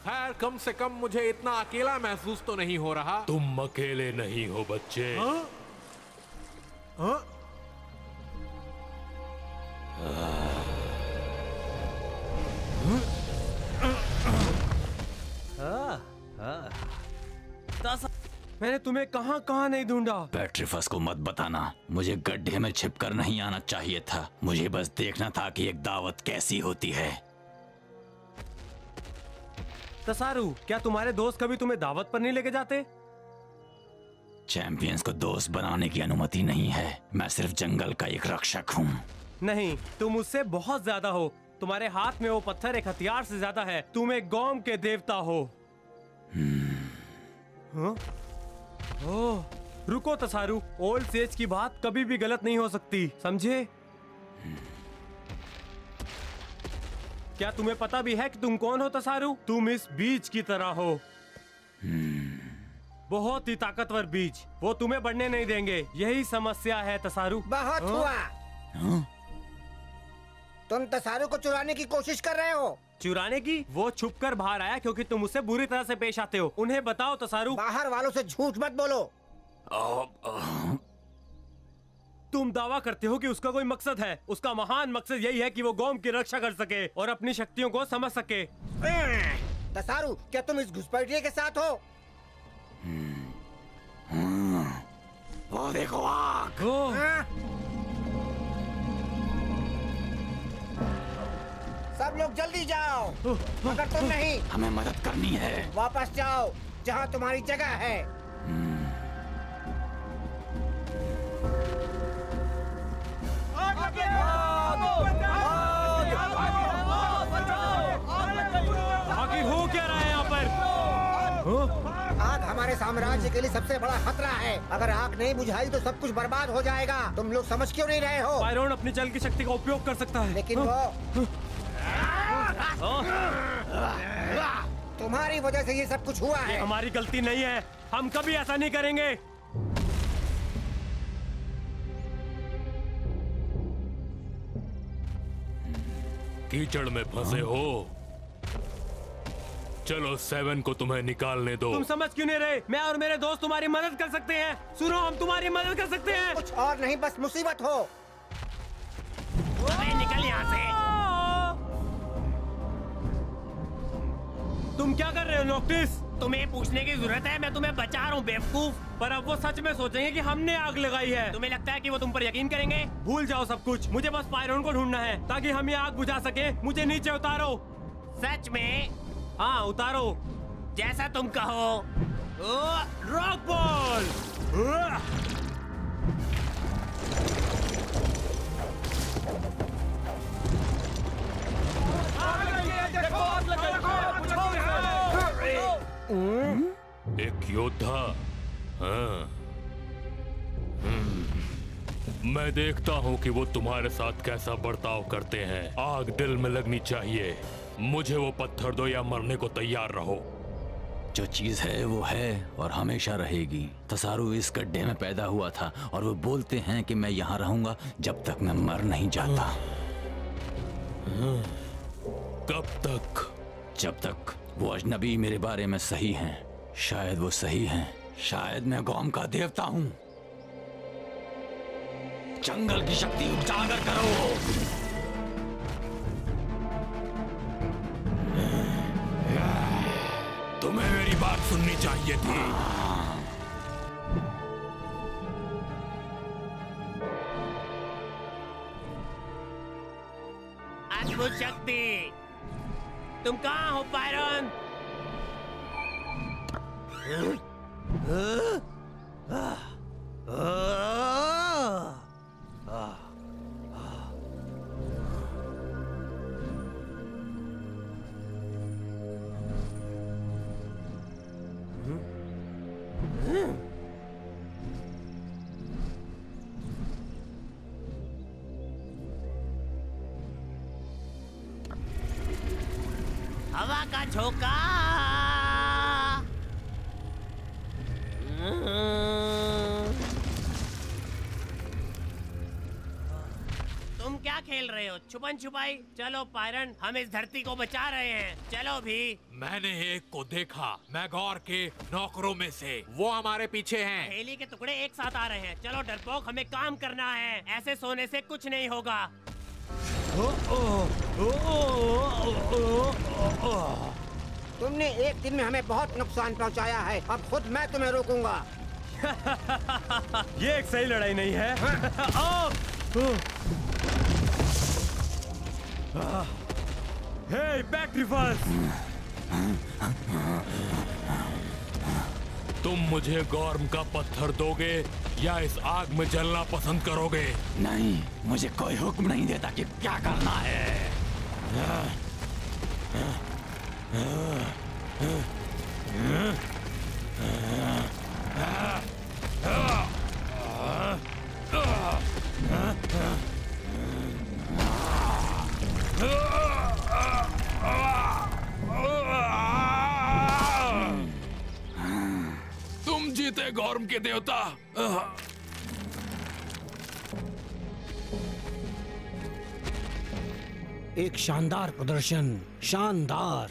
खैर, कम से कम मुझे इतना अकेला महसूस तो नहीं हो रहा। तुम अकेले नहीं हो बच्चे। हाँ? हाँ? मैंने तुम्हें कहाँ कहाँ नहीं ढूंढा। पेट्रिफस को मत बताना। मुझे गड्ढे में छिपकर नहीं आना चाहिए था। मुझे बस देखना था कि एक दावत कैसी होती है। तसारू, क्या तुम्हारे दोस्त कभी तुम्हें दावत पर नहीं लेके जाते? चैंपियंस को दोस्त बनाने की अनुमति नहीं है। मैं सिर्फ जंगल का एक रक्षक हूँ। नहीं, तुम उससे बहुत ज्यादा हो। तुम्हारे हाथ में वो पत्थर एक हथियार से ज्यादा है। तुम एक गौम के देवता हो। हाँ? ओह, रुको तसारू, ओल्ड सेज की बात कभी भी गलत नहीं हो सकती, समझे? क्या तुम्हें पता भी है कि तुम कौन हो तसारू? तुम इस बीज की तरह हो। बहुत ही ताकतवर बीज। वो तुम्हें बढ़ने नहीं देंगे। यही समस्या है तसारू। बहुत हुआ। तुम तसारू को चुराने की कोशिश कर रहे हो। चुराने की? वो छुपकर बाहर आया क्योंकि तुम उससे बुरी तरह से पेश आते हो। उन्हें बताओ तसारू। बाहर वालों से झूठ मत बोलो। तुम दावा करते हो कि उसका कोई मकसद है। उसका महान मकसद यही है कि वो कौम की रक्षा कर सके और अपनी शक्तियों को समझ सके। तसारू, क्या तुम इस घुसपैठिए के साथ हो? वो देखो आग। सब लोग जल्दी जाओ। मगर तुम नहीं। हमें मदद करनी है। वापस जाओ जहाँ तुम्हारी जगह है। आखिर हो क्या रहा है यहाँ पर? आग हमारे साम्राज्य के लिए सबसे बड़ा खतरा है। अगर आग नहीं बुझाई तो सब कुछ बर्बाद हो जाएगा। तुम लोग समझ क्यों नहीं रहे हो? पायरोन अपनी जल की शक्ति का उपयोग कर सकता है, लेकिन वो तुम्हारी वजह से ये सब कुछ हुआ है। हमारी गलती नहीं है। हम कभी ऐसा नहीं करेंगे। कीचड़ में फंसे हो। चलो 7 को तुम्हें निकालने दो। तुम समझ क्यों नहीं रहे? मैं और मेरे दोस्त तुम्हारी मदद कर सकते हैं। सुनो, हम तुम्हारी मदद कर सकते हैं। कुछ और नहीं, बस मुसीबत हो। निकल यहाँ से। तुम क्या कर रहे हो नॉक्टिस? तुम्हें पूछने की जरूरत है? मैं तुम्हें बचा रहा हूँ बेवकूफ। पर अब वो सच में सोचेंगे कि हमने आग लगाई है। तुम्हें लगता है कि वो तुम पर यकीन करेंगे? भूल जाओ सब कुछ। मुझे बस पायरोन को ढूंढना है ताकि हम ये आग बुझा सके। मुझे नीचे उतारो। सच में? हाँ, उतारो। जैसा तुम कहो। Rock ball. एक योद्धा। हाँ। मैं देखता हूँ कि वो तुम्हारे साथ कैसा बर्ताव करते हैं। आग दिल में लगनी चाहिए। मुझे वो पत्थर दो या मरने को तैयार रहो। जो चीज है वो है और हमेशा रहेगी। तसारू इस गड्ढे में पैदा हुआ था और वो बोलते हैं कि मैं यहाँ रहूंगा जब तक मैं मर नहीं जाता। कब तक? जब तक वो अजनबी मेरे बारे में सही हैं। शायद वो सही हैं, शायद मैं गौम का देवता हूँ। जंगल की शक्ति उजागर करो। तुम्हें मेरी बात सुननी चाहिए थी। अद्भुत शक्ति, तुम कहाँ हो पायरन? हवा का झोंका। तुम क्या खेल रहे हो? छुपन छुपाई? चलो पायरन, हम इस धरती को बचा रहे हैं। चलो भी। मैंने एक को देखा, मैगौर के नौकरों में से। वो हमारे पीछे हैं। हेली के टुकड़े एक साथ आ रहे हैं। चलो डरपोक, हमें काम करना है। ऐसे सोने से कुछ नहीं होगा। तुमने एक दिन में हमें बहुत नुकसान पहुंचाया है। अब खुद मैं तुम्हें रोकूंगा। ये एक सही लड़ाई नहीं है। हे बैक्ट्रीफर्स, तुम मुझे गॉर्म का पत्थर दोगे या इस आग में जलना पसंद करोगे? नहीं, मुझे कोई हुक्म नहीं देता कि क्या करना है। तुम जीते गॉर्म के देवता। एक शानदार प्रदर्शन, शानदार।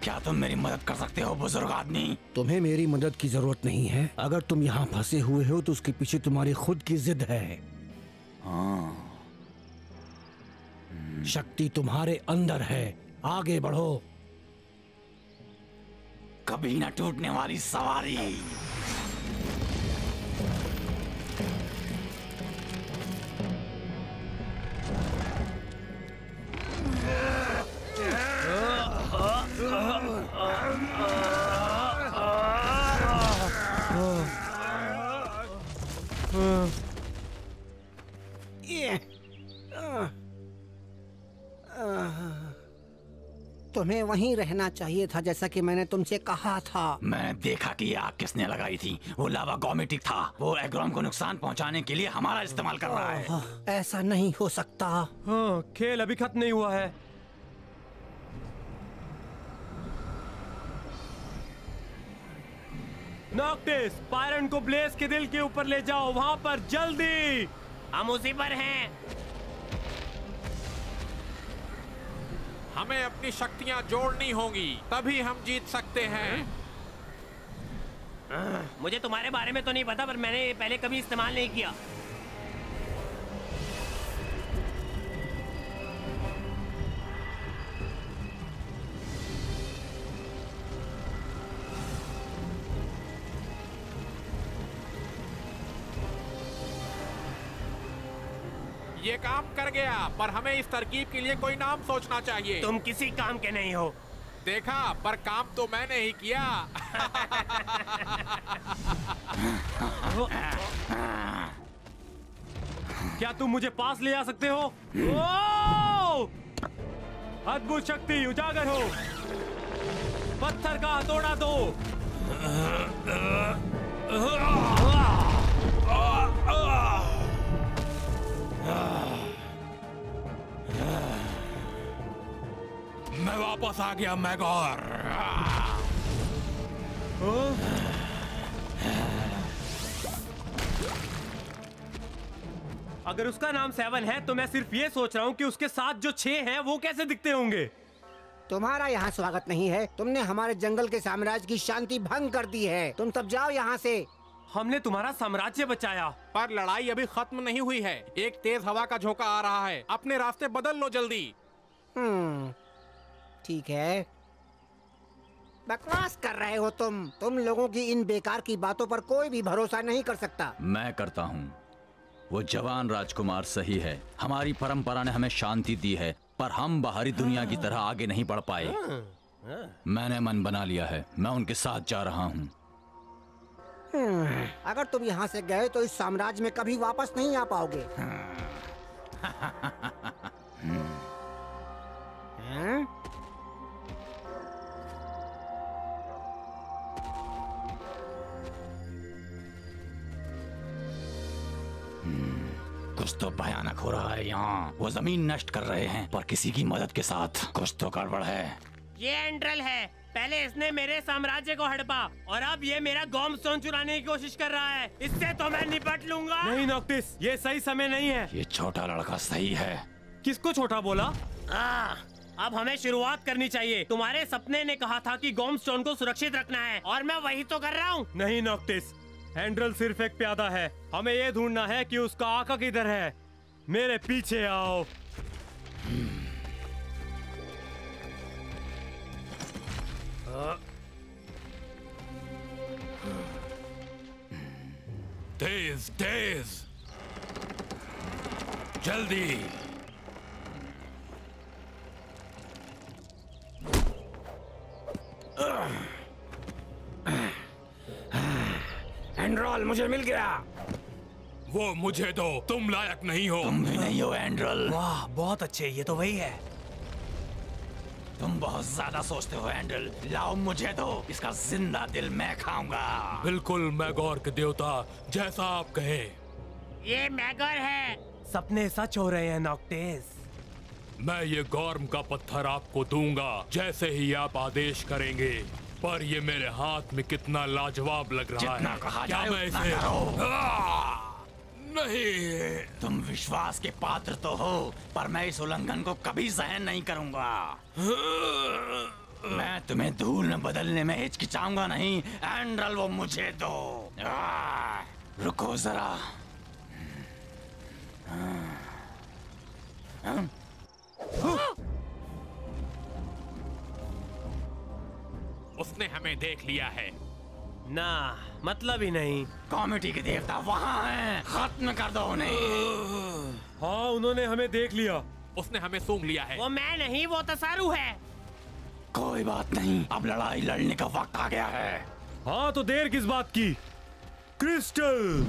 क्या तुम मेरी मदद कर सकते हो बुजुर्ग आदमी? तुम्हें मेरी मदद की जरूरत नहीं है। अगर तुम यहाँ फंसे हुए हो तो उसके पीछे तुम्हारी खुद की जिद है। शक्ति तुम्हारे अंदर है। आगे बढ़ो। कभी न टूटने वाली सवारी। तुम्हें वहीं रहना चाहिए था, जैसा कि मैंने तुमसे कहा था। मैंने देखा कि ये आग किसने लगाई थी। वो लावा गॉमेटिक था। वो एग्रोम को नुकसान पहुंचाने के लिए हमारा इस्तेमाल कर रहा है। ऐसा नहीं हो सकता। हाँ, खेल अभी खत्म नहीं हुआ है। नॉक्टिस, पायरन को ब्लेज के दिल के ऊपर ले जाओ। वहां पर जल्दी। हम उसी पर हैं। हमें अपनी शक्तियां जोड़नी होंगी, तभी हम जीत सकते हैं। मुझे तुम्हारे बारे में तो नहीं पता, पर मैंने पहले कभी इस्तेमाल नहीं किया। ये काम कर गया, पर हमें इस तरकीब के लिए कोई नाम सोचना चाहिए। तुम किसी काम के नहीं हो। देखा, पर काम तो मैंने ही किया। क्या तुम मुझे पास ले आ सकते हो? जाओ। अद्भुत शक्ति उजागर हो, पत्थर का हथौड़ा दो। मैं वापस आ गया मैगोर। अगर उसका नाम 7 है तो मैं सिर्फ ये सोच रहा हूँ कि उसके साथ जो 6 हैं वो कैसे दिखते होंगे। तुम्हारा यहाँ स्वागत नहीं है। तुमने हमारे जंगल के साम्राज्य की शांति भंग कर दी है। तुम सब जाओ यहाँ से। हमने तुम्हारा साम्राज्य बचाया, पर लड़ाई अभी खत्म नहीं हुई है। एक तेज हवा का झोंका आ रहा है, अपने रास्ते बदल लो जल्दी। ठीक है। बकवास कर रहे हो तुम लोगों की इन बेकार की बातों पर कोई भी भरोसा नहीं कर सकता। मैं करता हूँ। वो जवान राजकुमार सही है। हमारी परंपरा ने हमें शांति दी है, पर हम बाहरी दुनिया की तरह आगे नहीं बढ़ पाए। मैंने मन बना लिया है, मैं उनके साथ जा रहा हूँ। अगर तुम यहाँ से गए तो इस साम्राज्य में कभी वापस नहीं आ पाओगे। कुछ तो भयानक हो रहा है यहाँ। वो जमीन नष्ट कर रहे हैं, पर किसी की मदद के साथ। कुछ तो गड़बड़ है। ये एंड्रल है। पहले इसने मेरे साम्राज्य को हड़पा और अब ये मेरा गोम स्टोन चुराने की कोशिश कर रहा है। इससे तो मैं निपट लूंगा। नहीं नॉक्टिस, ये सही समय नहीं है। ये छोटा लड़का सही है। किसको छोटा बोला? अब हमें शुरुआत करनी चाहिए। तुम्हारे सपने ने कहा था कि गोम स्टोन को सुरक्षित रखना है और मैं वही तो कर रहा हूँ। नहीं नॉक्टिस, एंड्रल सिर्फ एक प्यादा है। हमें ये ढूंढना है कि उसका आका किधर है। मेरे पीछे आओ। तेज तेज, जल्दी। एंड्रल, मुझे मिल गया। वो मुझे दो, तुम लायक नहीं हो। तुम भी नहीं हो एंड्रल। वाह, बहुत अच्छे, ये तो वही है। तुम बहुत ज्यादा सोचते हो एंड्रल। लाओ मुझे दो, इसका जिंदा दिल मैं खाऊंगा। बिल्कुल मैगोर के देवता, जैसा आप कहें। ये मैगोर है। सपने सच हो रहे हैं नॉक्टिस। मैं ये गॉर्म का पत्थर आपको दूंगा जैसे ही आप आदेश करेंगे। पर ये मेरे हाथ में कितना लाजवाब लग रहा जितना है। कहा क्या जाए मैं उतना इसे करो। नहीं। तुम विश्वास के पात्र तो हो, पर मैं इस उल्लंघन को कभी सहन नहीं करूंगा। मैं तुम्हें धूल में बदलने में हिचकिचाऊंगा नहीं। एंड्रल, वो मुझे दो। रुको जरा। उसने हमें देख लिया है। ना, मतलब ही नहीं। कॉमेडी के देवता वहाँ हैं, खत्म कर दो उन्हें। हाँ, उन्होंने हमें देख लिया। उसने हमें सूंघ लिया है। वो मैं नहीं, वो तसारू है। कोई बात नहीं, अब लड़ाई लड़ने का वक्त आ गया है। हाँ, तो देर किस बात की? क्रिस्टल।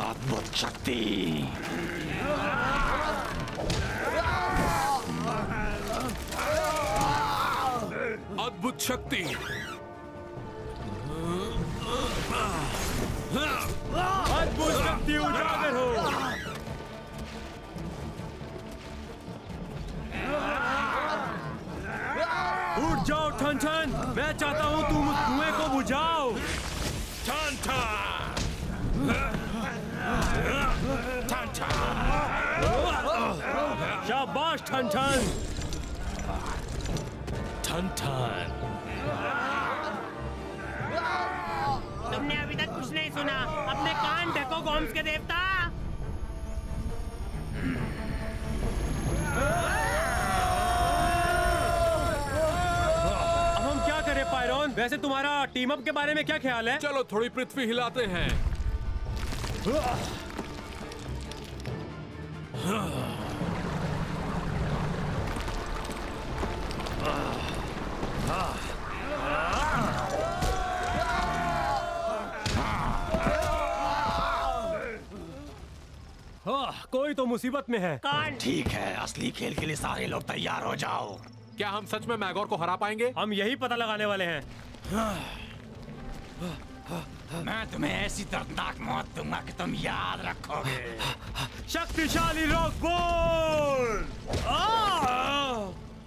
अद्भुत शक्ति। अद्भुत शक्ति। अद्भुत शक्ति उजागर हो। उठ जाओ ठन ठन, मैं चाहता हूँ तुम उस धुएं को बुझाओ। ठन ठन, ठन ठन। शाबाश ठन ठन। ठन ठन। तुमने अभी तक कुछ नहीं सुना। अपने कान ढको गोम्स के देवता। अब हम क्या करें पायरॉन? वैसे तुम्हारा टीम अप के बारे में क्या ख्याल है? चलो थोड़ी पृथ्वी हिलाते हैं। कोई तो मुसीबत में है। कौन? ठीक है, असली खेल के लिए सारे लोग तैयार हो जाओ। क्या हम सच में मैगोर को हरा पाएंगे? हम यही पता लगाने वाले हैं। मैं तुम्हें ऐसी दर्दनाक मौत दूंगा कि तुम याद रखोगे। शक्तिशाली रॉक बॉल।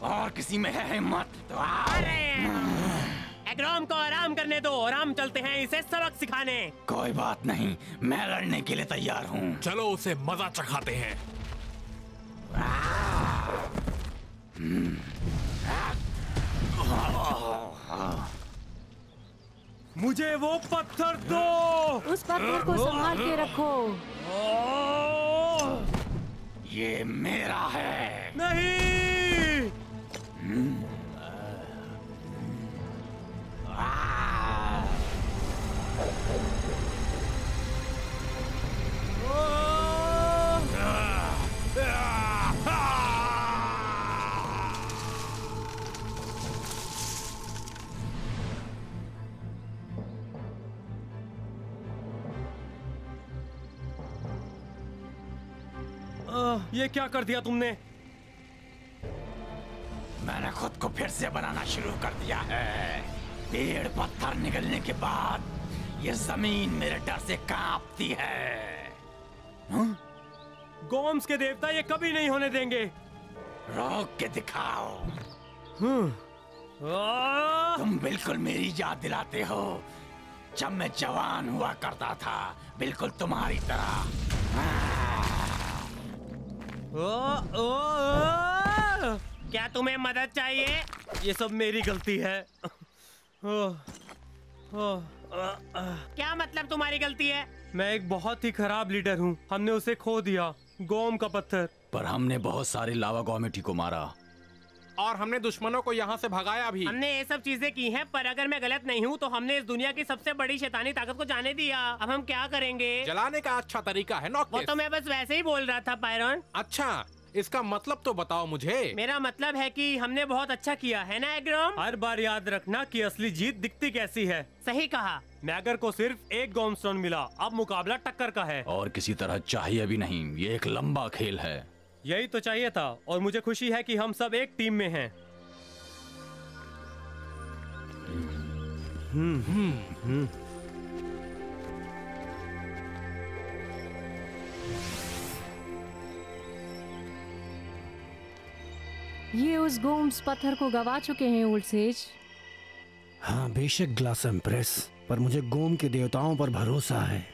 और किसी में है हिम्मत तो आओ। एग्रोम को आराम करने दो और हम चलते हैं इसे सबक सिखाने। कोई बात नहीं, मैं लड़ने के लिए तैयार हूँ। चलो उसे मजा चखाते हैं। मुझे वो पत्थर दो। उस पत्थर को संभाल के रखो। ये मेरा है। नहीं। ये क्या कर दिया तुमने? मैंने खुद को फिर से बनाना शुरू कर दिया है। पेड़ पत्थर निकलने के बाद ये जमीन मेरे डर से कांपती है। गोम्स के देवता ये कभी नहीं होने देंगे। रोक के दिखाओ। तुम बिल्कुल मेरी याद दिलाते हो जब मैं जवान हुआ करता था, बिल्कुल तुम्हारी तरह। क्या तुम्हें मदद चाहिए? ये सब मेरी गलती है। क्या मतलब तुम्हारी गलती है? मैं एक बहुत ही खराब लीडर हूँ। हमने उसे खो दिया, गोम का पत्थर। पर हमने बहुत सारे लावा गॉर्मेटी को मारा और हमने दुश्मनों को यहाँ से भगाया भी। हमने ये सब चीजें की हैं, पर अगर मैं गलत नहीं हूँ तो हमने इस दुनिया की सबसे बड़ी शैतानी ताकत को जाने दिया। अब हम क्या करेंगे? जलाने का अच्छा तरीका है नॉक्टिस। वो तो मैं बस वैसे ही बोल रहा था पायरन। अच्छा, इसका मतलब तो बताओ मुझे। मेरा मतलब है कि हमने बहुत अच्छा किया है ना एग्रोम? हर बार याद रखना कि असली जीत दिखती कैसी है। सही कहा। मैगर को सिर्फ एक गोमस्टोन मिला, अब मुकाबला टक्कर का है। और किसी तरह चाहिए भी नहीं, ये एक लंबा खेल है। यही तो चाहिए था और मुझे खुशी है कि हम सब एक टीम में हैं। ये उस गोम्स पत्थर को गवा चुके हैं ओल्ड सेज। हाँ बेशक ग्लास एम्प्रेस, पर मुझे गोम के देवताओं पर भरोसा है।